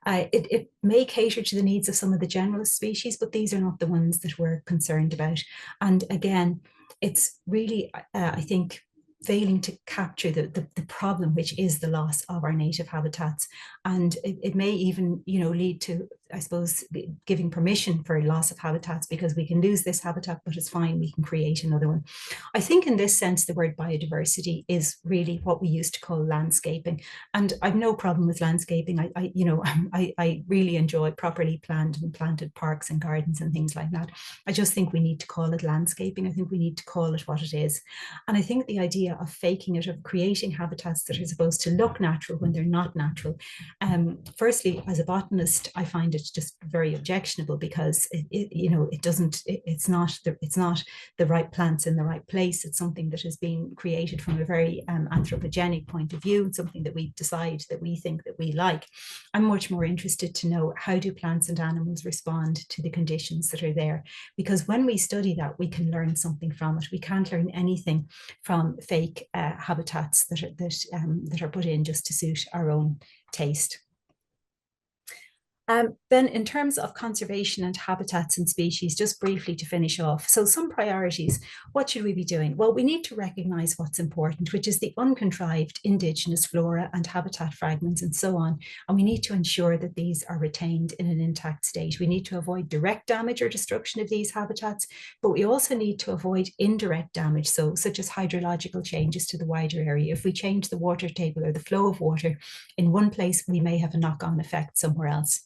It may cater to the needs of some of the generalist species, but these are not the ones that we're concerned about. And again, it's really, I think, failing to capture the problem, which is the loss of our native habitats. And it may even, lead to, I suppose, giving permission for loss of habitats, because we can lose this habitat, but it's fine, we can create another one. I think in this sense, the word biodiversity is really what we used to call landscaping. And I've no problem with landscaping. I really enjoy properly planned and planted parks and gardens and things like that. I just think we need to call it landscaping. I think we need to call it what it is. And I think the idea of faking it, of creating habitats that are supposed to look natural when they're not natural. Firstly, as a botanist, I find it just very objectionable, because it's not the right plants in the right place. It's something that has been created from a very anthropogenic point of view, and something that we decide that we think that we like. I'm much more interested to know, how do plants and animals respond to the conditions that are there? Because when we study that, we can learn something from it. We can't learn anything from fake habitats that are put in just to suit our own taste. Then in terms of conservation and habitats and species, just briefly to finish off. So some priorities, what should we be doing? Well, we need to recognise what's important, which is the uncontrived indigenous flora and habitat fragments and so on. And we need to ensure that these are retained in an intact state. We need to avoid direct damage or destruction of these habitats, but we also need to avoid indirect damage, so such as hydrological changes to the wider area. If we change the water table or the flow of water in one place, we may have a knock-on effect somewhere else.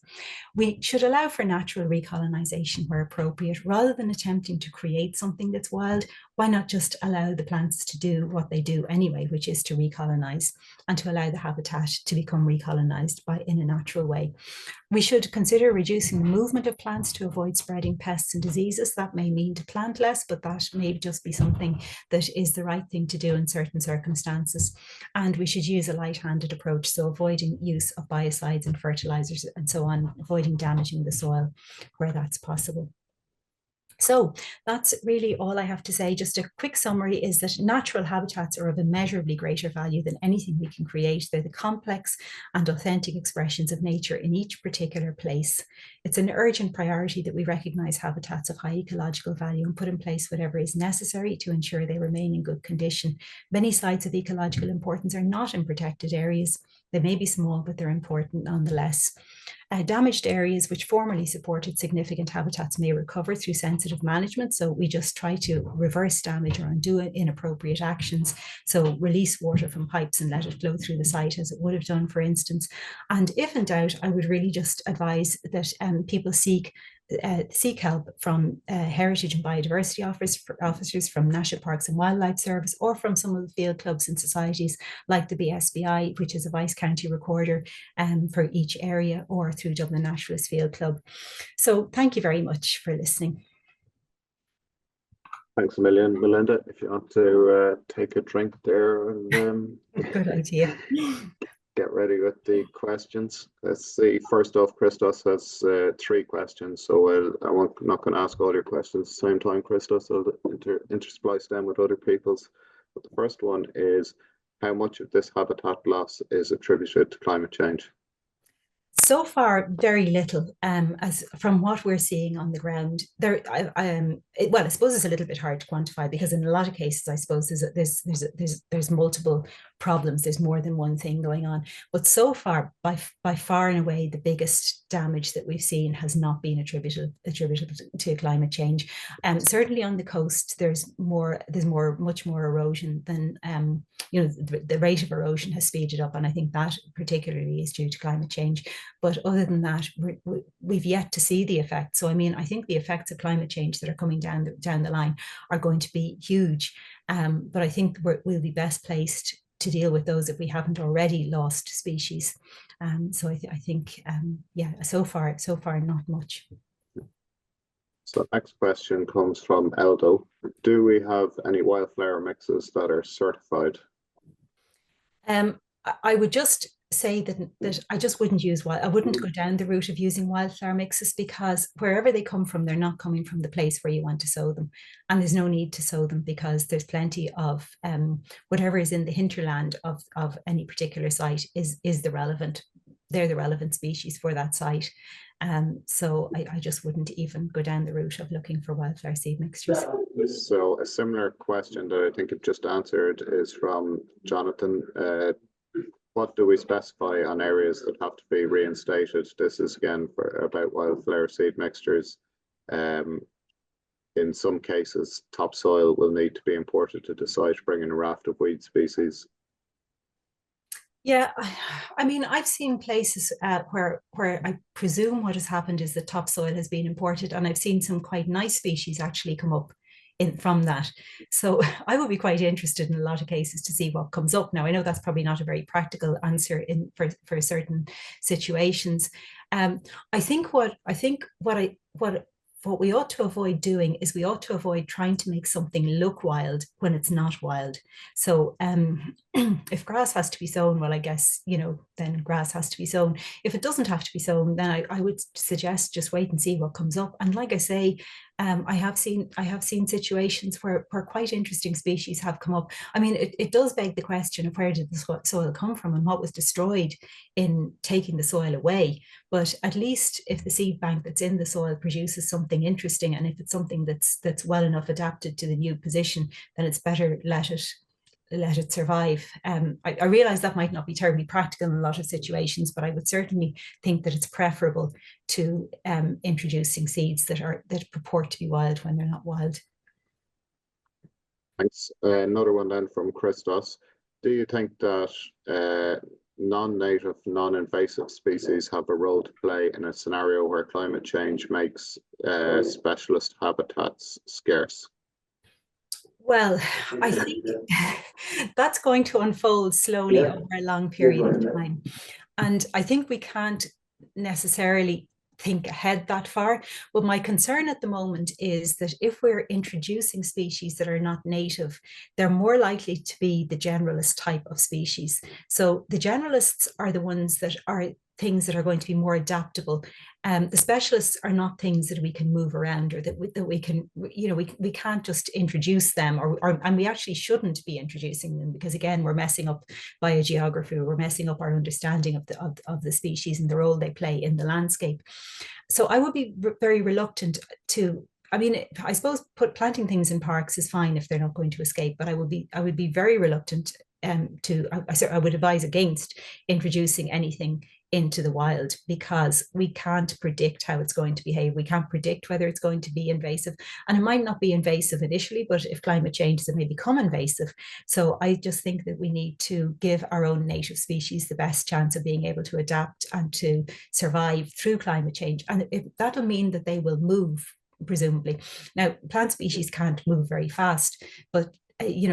We should allow for natural recolonization where appropriate, rather than attempting to create something that's wild. Why not just allow the plants to do what they do anyway, which is to recolonize, and to allow the habitat to become recolonized in a natural way. We should consider reducing the movement of plants to avoid spreading pests and diseases. That may mean to plant less, but that may just be something that is the right thing to do in certain circumstances. And we should use a light-handed approach, so avoiding use of biocides and fertilizers and so on, avoiding damaging the soil where that's possible. So that's really all I have to say. Just a quick summary is that natural habitats are of immeasurably greater value than anything we can create. They're the complex and authentic expressions of nature in each particular place. It's an urgent priority that we recognise habitats of high ecological value and put in place whatever is necessary to ensure they remain in good condition. Many sites of ecological importance are not in protected areas. They may be small, but they're important nonetheless. Damaged areas which formerly supported significant habitats may recover through sensitive management. So we just try to reverse damage or undo inappropriate actions. So release water from pipes and let it flow through the site as it would have done, for instance. And if in doubt, I would really just advise that people seek help from heritage and biodiversity officers, from National Parks and Wildlife Service, or from some of the field clubs and societies like the BSBI, which is a vice county recorder for each area, or through Dublin Naturalist Field Club. So thank you very much for listening. Thanks a million, Melinda. If you want to take a drink there, and good idea. Get ready with the questions. Let's see. First off, Christos has 3 questions, so I'm not going to ask all your questions at the same time, Christos. I'll intersplice them with other people's. But the first one is, how much of this habitat loss is attributed to climate change? So far, very little. As from what we're seeing on the ground, I suppose it's a little bit hard to quantify, because in a lot of cases, I suppose there's multiple problems. There's more than one thing going on. But so far, by far and away, the biggest damage that we've seen has not been attributable to climate change. Certainly on the coast, there's much more erosion than the rate of erosion has speeded up, and I think that particularly is due to climate change. But other than that, we've yet to see the effects. So I mean, I think the effects of climate change that are coming down the line are going to be huge. But I think we'll be best placed to deal with those if we haven't already lost species. So I think, so far not much. So next question comes from Eldo. Do we have any wildflower mixes that are certified? I would just say that I just wouldn't I wouldn't go down the route of using wildflower mixes, because wherever they come from, they're not coming from the place where you want to sow them. And there's no need to sow them, because there's plenty of whatever is in the hinterland of any particular site is the relevant. They're the relevant species for that site. So I just wouldn't even go down the route of looking for wildflower seed mixtures. So a similar question that I think you've just answered is from Jonathan. What do we specify on areas that have to be reinstated? This is again about wildflower seed mixtures. In some cases, topsoil will need to be imported to the site, bringing a raft of weed species. Yeah, I mean, I've seen places where I presume what has happened is the topsoil has been imported, and I've seen some quite nice species actually come up from that. So I would be quite interested in a lot of cases to see what comes up. Now, I know that's probably not a very practical answer for certain situations. I think what we ought to avoid doing is we ought to avoid trying to make something look wild when it's not wild. So if grass has to be sown, well, I guess, then grass has to be sown. If it doesn't have to be sown, then I would suggest just wait and see what comes up. And like I say, I have seen situations where quite interesting species have come up. I mean, it does beg the question of where did the soil come from and what was destroyed in taking the soil away. But at least if the seed bank that's in the soil produces something interesting, and if it's something that's well enough adapted to the new position, then it's better let it survive. I realize that might not be terribly practical in a lot of situations, but I would certainly think that it's preferable to introducing seeds that purport to be wild when they're not wild. Thanks. Another one then from Christos. Do you think that non-native, non-invasive species have a role to play in a scenario where climate change makes specialist habitats scarce? Well, I think that's going to unfold slowly over a long period of time. And I think we can't necessarily think ahead that far. But my concern at the moment is that if we're introducing species that are not native, they're more likely to be the generalist type of species. So the generalists are the ones that are things that are going to be more adaptable. The specialists are not things that we can move around, or that we can, we can't just introduce them, and we actually shouldn't be introducing them, because again, we're messing up biogeography, we're messing up our understanding of the species and the role they play in the landscape. So I would be very reluctant to, I mean, I suppose planting things in parks is fine if they're not going to escape, but I would be very reluctant I would advise against introducing anything into the wild, because we can't predict how it's going to behave. We can't predict whether it's going to be invasive, and it might not be invasive initially, but if climate changes, it may become invasive. So I just think that we need to give our own native species the best chance of being able to adapt and to survive through climate change. And that'll mean that they will move, presumably. Now, plant species can't move very fast, but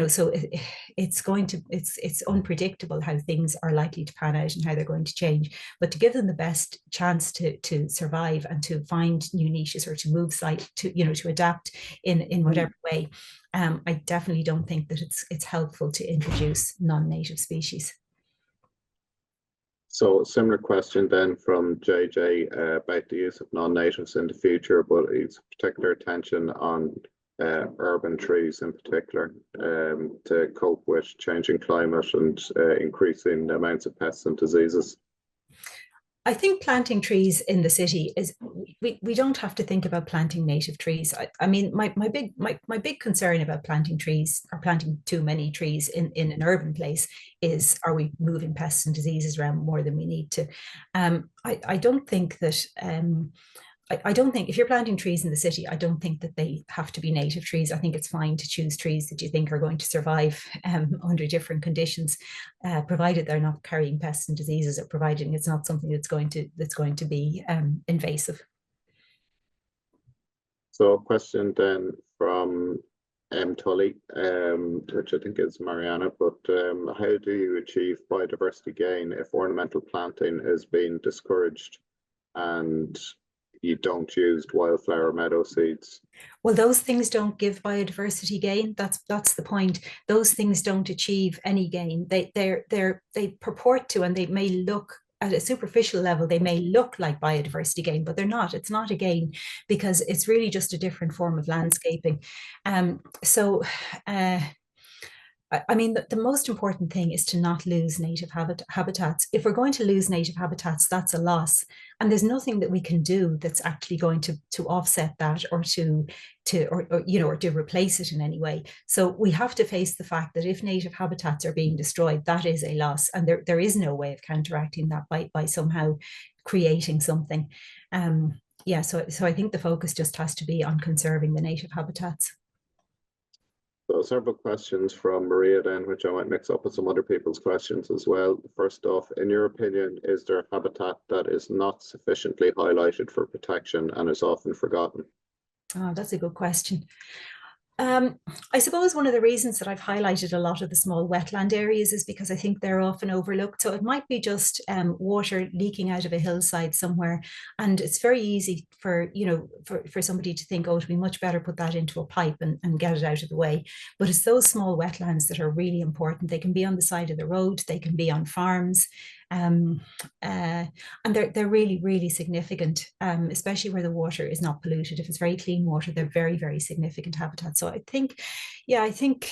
so it's unpredictable how things are likely to pan out and how they're going to change. But to give them the best chance to survive and to find new niches, or to move site to adapt in whatever way, I definitely don't think that it's helpful to introduce non-native species. So similar question then from JJ about the use of non-natives in the future, but it's particular attention on urban trees in particular, to cope with changing climate and increasing amounts of pests and diseases. I think planting trees in the city is, we don't have to think about planting native trees. I mean, my big concern about planting trees, or planting too many trees in an urban place, is, are we moving pests and diseases around more than we need to? I don't think that I don't think, if you're planting trees in the city, I don't think that they have to be native trees. I think it's fine to choose trees that you think are going to survive under different conditions, provided they're not carrying pests and diseases, or providing it's not something that's going to be invasive. So a question then from Tully, which I think is Mariana, but how do you achieve biodiversity gain if ornamental planting is being discouraged and you don't use wildflower meadow seeds? Well, those things don't give biodiversity gain. That's the point. Those things don't achieve any gain. They purport to, and they may look, at a superficial level, they may look like biodiversity gain, but they're not. It's not a gain, because it's really just a different form of landscaping. I mean, the most important thing is to not lose native habitats. If we're going to lose native habitats, that's a loss. And there's nothing that we can do that's actually going to offset that or or to replace it in any way. So we have to face the fact that if native habitats are being destroyed, that is a loss. And there is no way of counteracting that by somehow creating something. Yeah, so I think the focus just has to be on conserving the native habitats. So several questions from Maria then, which I might mix up with some other people's questions as well. First off, in your opinion, is there habitat that is not sufficiently highlighted for protection and is often forgotten? Oh, that's a good question. I suppose one of the reasons that I've highlighted a lot of the small wetland areas is because I think they're often overlooked. So it might be just water leaking out of a hillside somewhere, and it's very easy for for somebody to think, oh, it'd be much better put that into a pipe and get it out of the way. But it's those small wetlands that are really important. They can be on the side of the road, they can be on farms. Um, uh, and they're really significant, especially where the water is not polluted. If it's very clean water, they're very significant habitats. So I think, yeah, I think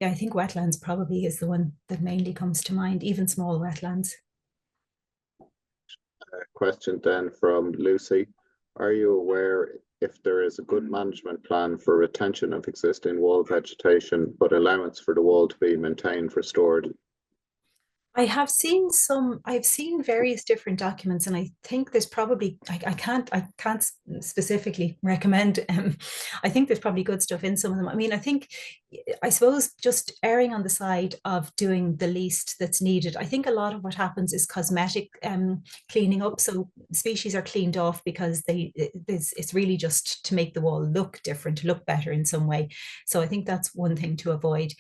wetlands probably is the one that mainly comes to mind, even small wetlands. Question then from Lucy. Are you aware if there is a good management plan for retention of existing wall vegetation, but allowance for the wall to be maintained, restored? I've seen various different documents, and I think there's probably, I can't specifically recommend. I think there's probably good stuff in some of them. I mean, I suppose just erring on the side of doing the least that's needed. I think a lot of what happens is cosmetic cleaning up. So species are cleaned off because it's really just to make the wall look different, to look better in some way. So I think that's one thing to avoid.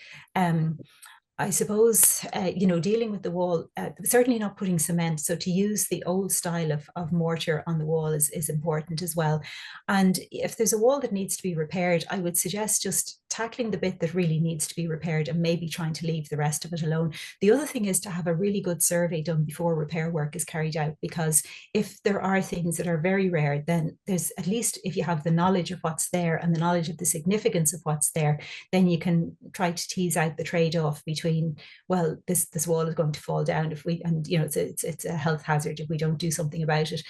I suppose, dealing with the wall, certainly not putting cement. So to use the old style of mortar on the wall is important as well. And if there's a wall that needs to be repaired, I would suggest just tackling the bit that really needs to be repaired and maybe trying to leave the rest of it alone. The other thing is to have a really good survey done before repair work is carried out, because if there are things that are very rare, then there's, at least if you have the knowledge of what's there and the knowledge of the significance of what's there, then you can try to tease out the trade-off between, well, this wall is going to fall down if we, and it's a health hazard if we don't do something about it.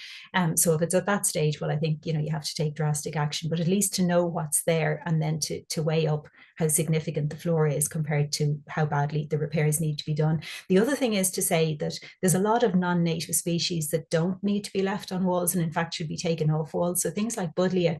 So if it's at that stage, well, I think you have to take drastic action, but at least to know what's there and then to weigh up how significant the flora is compared to how badly the repairs need to be done. The other thing is to say that there's a lot of non-native species that don't need to be left on walls and in fact should be taken off walls. So things like Buddleia,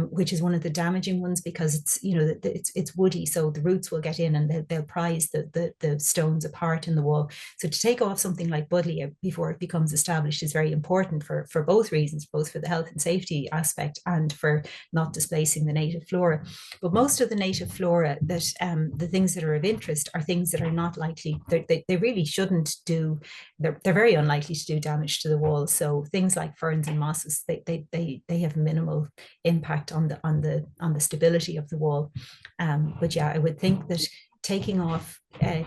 which is one of the damaging ones because it's woody, so the roots will get in and they'll prise the stones apart in the wall. So to take off something like Buddleia before it becomes established is very important for both reasons, both for the health and safety aspect and for not displacing the native flora. But most of the native flora, that the things that are of interest are things that are not likely, they really shouldn't do, they're very unlikely to do damage to the wall. So things like ferns and mosses, they have minimal impact on the stability of the wall. But yeah, I would think that taking off,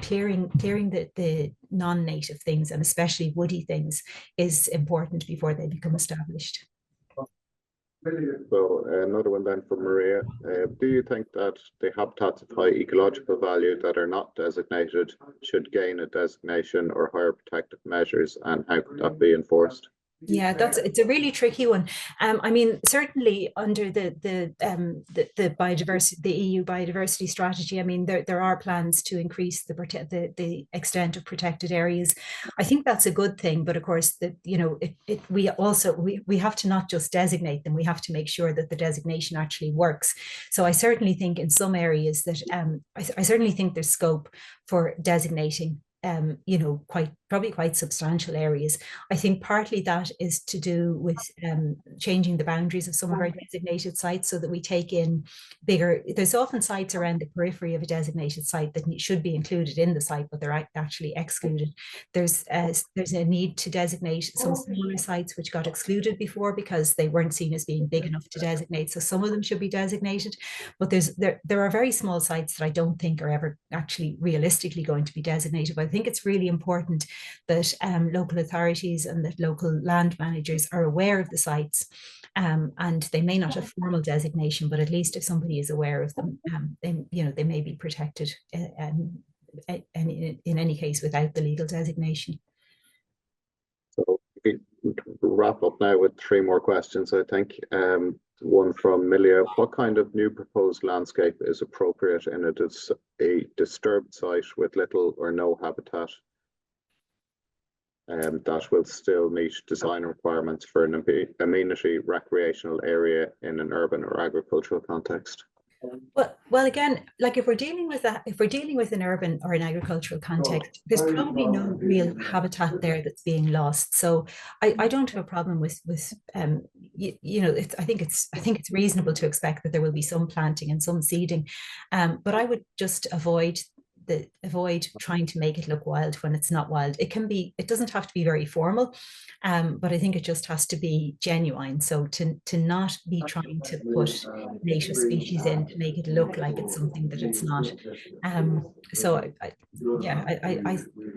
clearing the non-native things and especially woody things is important before they become established. So another one then from Maria. Do you think that the habitats of high ecological value that are not designated should gain a designation or higher protective measures, and how could that be enforced? Yeah, it's a really tricky one. I mean, certainly under the biodiversity, the EU biodiversity strategy, I mean, there are plans to increase the extent of protected areas. I think that's a good thing, but of course, we have to not just designate them; we have to make sure that the designation actually works. So I certainly think in some areas that I certainly think there's scope for designating probably quite substantial areas. I think partly that is to do with changing the boundaries of some of our designated sites so that we take in bigger, there's often sites around the periphery of a designated site that should be included in the site, but they're actually excluded. There's a need to designate some smaller sites which got excluded before because they weren't seen as being big enough to designate. So some of them should be designated, but there are very small sites that I don't think are ever actually realistically going to be designated. But I think it's really important that local authorities and that local land managers are aware of the sites and they may not have formal designation, but at least if somebody is aware of them, then they may be protected, and in any case without the legal designation. So we wrap up now with 3 more questions, I think. One from Milia: what kind of new proposed landscape is appropriate in a disturbed site with little or no habitat, that will still meet design requirements for an amenity recreational area in an urban or agricultural context? Well, again, like if we're dealing with an urban or an agricultural context, there's probably no real habitat there that's being lost. So I don't have a problem with I think it's reasonable to expect that there will be some planting and some seeding, but I would just avoid trying to make it look wild when it's not wild. It doesn't have to be very formal, but I think it just has to be genuine. So to not be trying to put native species in to make it look like it's something that it's not. So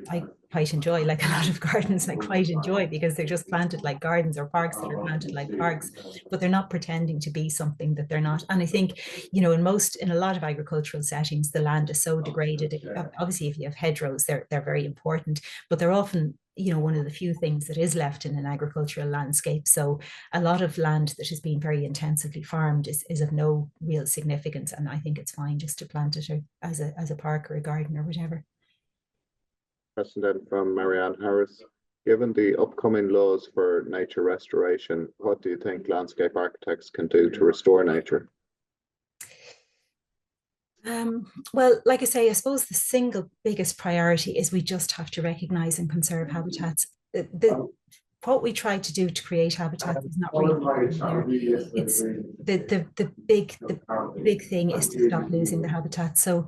I quite enjoy, like a lot of gardens, I quite enjoy, because they're just planted like gardens, or parks that are planted like parks, but they're not pretending to be something that they're not. And I think, in a lot of agricultural settings, the land is so degraded. Obviously, if you have hedgerows, they're very important, but they're often, one of the few things that is left in an agricultural landscape. So a lot of land that has been very intensively farmed is of no real significance, and I think it's fine just to plant it as a park or a garden or whatever. Question then from Marianne Harris: given the upcoming laws for nature restoration, what do you think landscape architects can do to restore nature? Well, like I say, I suppose the single biggest priority is we just have to recognize and conserve habitats. What we try to do to create habitats is not really there. It's the big thing is to stop losing the habitats. So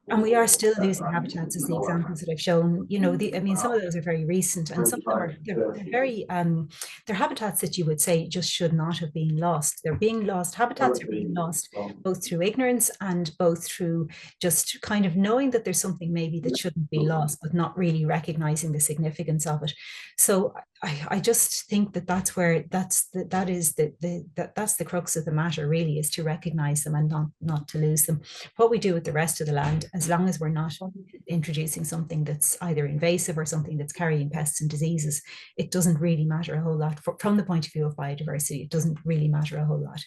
and we are still losing habitats, as the examples that I've shown. Some of those are very recent, and some of them they're very they're habitats that you would say just should not have been lost. They're being lost. Habitats are being lost both through ignorance and both through just kind of knowing that there's something maybe that shouldn't be lost, but not really recognizing the significance of it. So I just think that's the crux of the matter, really, is to recognize them and not to lose them. What we do with the rest of the land, as long as we're not introducing something that's either invasive or something that's carrying pests and diseases, it doesn't really matter a whole lot. From the point of view of biodiversity, it doesn't really matter a whole lot.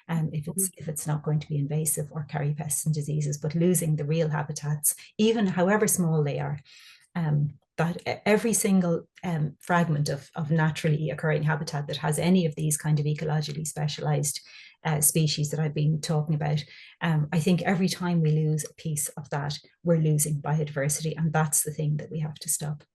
If it's not going to be invasive or carry pests and diseases, but losing the real habitats, even however small they are, that every single fragment of naturally occurring habitat that has any of these kind of ecologically specialized species that I've been talking about, I think every time we lose a piece of that, we're losing biodiversity, and that's the thing that we have to stop.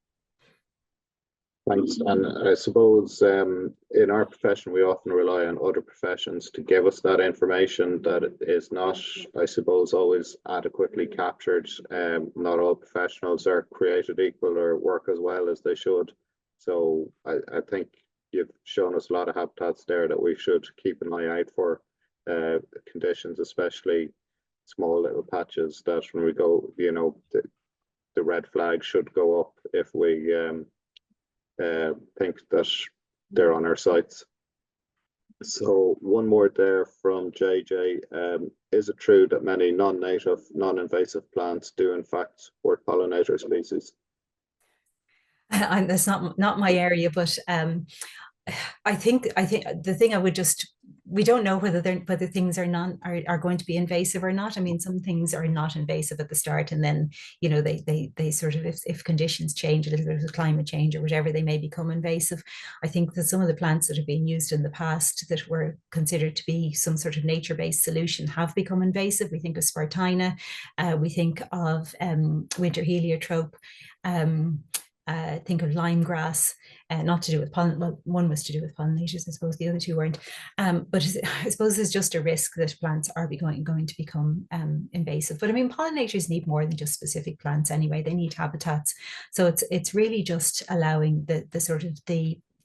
Thanks. And I suppose in our profession, we often rely on other professions to give us that information that is not, I suppose, always adequately captured. Not all professionals are created equal or work as well as they should. So I think you've shown us a lot of habitats there that we should keep an eye out for, conditions, especially small little patches that when we go, the red flag should go up if we think that they're on our sites. So one more there from JJ. Is it true that many non-native, non-invasive plants do in fact support pollinator species? That's not my area, but I think the thing we don't know whether things are going to be invasive or not. I mean, some things are not invasive at the start, and then they sort of, if conditions change a little bit with climate change or whatever, they may become invasive. I think that some of the plants that have been used in the past that were considered to be some sort of nature-based solution have become invasive. We think of spartina, we think of winter heliotrope. Think of lime grass, not to do with pollen. Well, one was to do with pollinators, I suppose. The other two weren't. But I suppose there's just a risk that plants are going to become invasive. But I mean, pollinators need more than just specific plants anyway. They need habitats. So it's really just allowing the sort of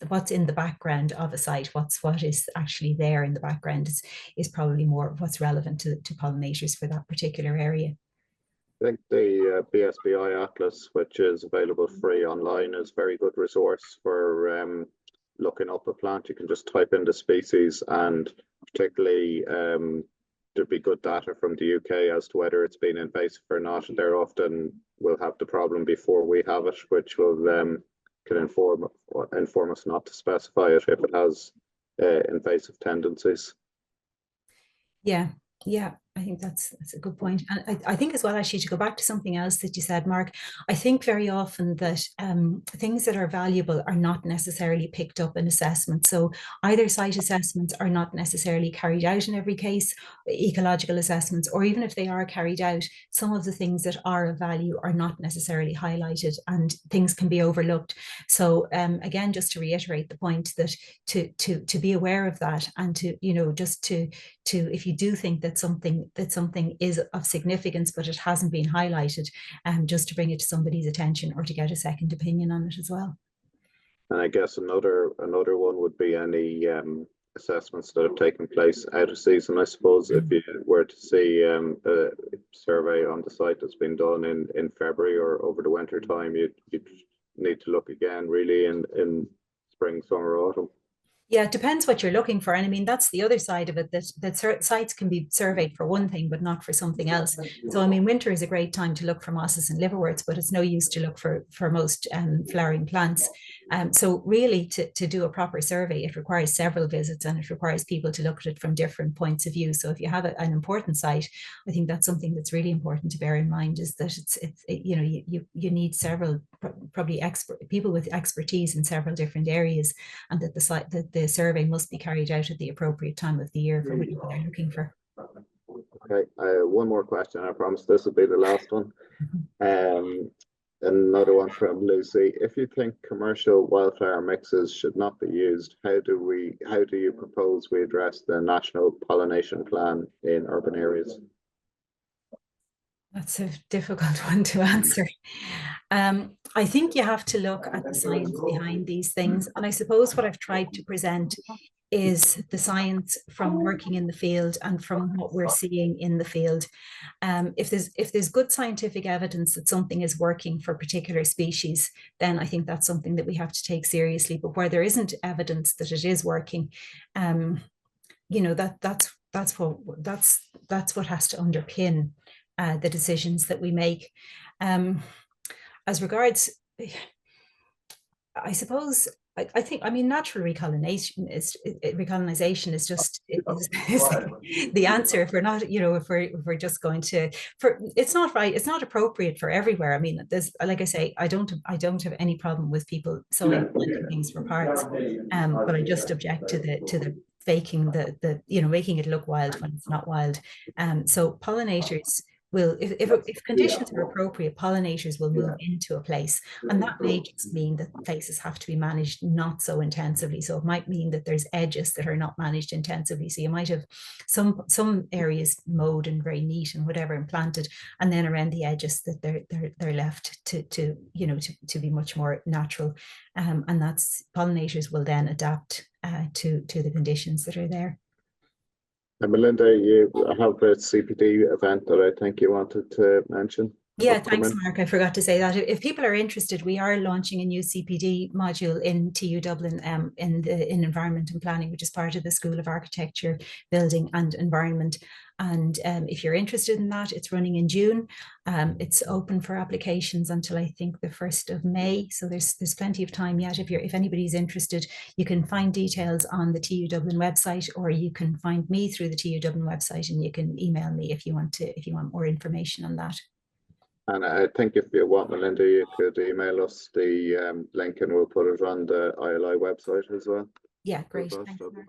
what's in the background of a site, what is actually there in the background is probably more what's relevant to pollinators for that particular area. I think the BSBI Atlas, which is available free online, is a very good resource for looking up a plant, you can just type in the species, and particularly there'd be good data from the UK as to whether it's been invasive or not. They often will have the problem before we have it, which will can inform us not to specify it if it has invasive tendencies. Yeah, yeah, I think that's a good point. And I think as well, actually, to go back to something else that you said, Mark, I think very often that things that are valuable are not necessarily picked up in assessment. So either site assessments are not necessarily carried out in every case, ecological assessments, or even if they are carried out, some of the things that are of value are not necessarily highlighted, and things can be overlooked. So again, just to reiterate the point that to be aware of that, and to, you know, just to if you do think that something is of significance but it hasn't been highlighted, just to bring it to somebody's attention or to get a second opinion on it as well. And I guess another one would be any assessments that have taken place out of season. I suppose if you were to see a survey on the site that's been done in February or over the winter time, you'd need to look again really in spring, summer, autumn. Yeah, it depends what you're looking for. And I mean, that's the other side of it, that sites can be surveyed for one thing, but not for something else. So, I mean, winter is a great time to look for mosses and liverworts, but it's no use to look for most flowering plants. So really, to do a proper survey, it requires several visits, and it requires people to look at it from different points of view. So if you have an important site, I think that's something that's really important to bear in mind, is that you know, you need several probably people with expertise in several different areas, and that the survey must be carried out at the appropriate time of the year for what they're looking for. Okay, one more question. I promise this will be the last one. Another one from Lucy. If you think commercial wildflower mixes should not be used, how do you propose we address the national pollination plan in urban areas? That's a difficult one to answer. I think you have to look at the science behind these things. And I suppose what I've tried to present is the science from working in the field and from what we're seeing in the field. If there's good scientific evidence that something is working for a particular species, then I think that's something that we have to take seriously. But where there isn't evidence that it is working, you know, that's what has to underpin the decisions that we make. As regards, I suppose, I think, I mean, natural recolonization is just is the answer. If we're not, you know, if we're just going to, it's not right, it's not appropriate for everywhere. I mean, there's, like I say, I don't have any problem with people sowing things for parts, but I just object to the faking the you know, making it look wild when it's not wild. So pollinators will, if conditions are appropriate, pollinators will move into a place, and that may just mean that places have to be managed not so intensively. So it might mean that there's edges that are not managed intensively. So you might have some areas mowed and very neat and whatever and planted, and then around the edges that they're left to you know, to be much more natural, and that's, pollinators will then adapt to the conditions that are there. And Melinda, you have a CPD event that I think you wanted to mention. Yeah, thanks, Mark. I forgot to say that. If people are interested, we are launching a new CPD module in TU Dublin in Environment and Planning, which is part of the School of Architecture, Building and Environment. And if you're interested in that, it's running in June. It's open for applications until I think the 1st of May. So there's plenty of time yet. If anybody's interested, you can find details on the TU Dublin website, or you can find me through the TU Dublin website, and you can email me if you want more information on that. And I think if you want, Melinda, you could email us the link, and we'll put it on the ILI website as well. Yeah, great. Thanks, Mark.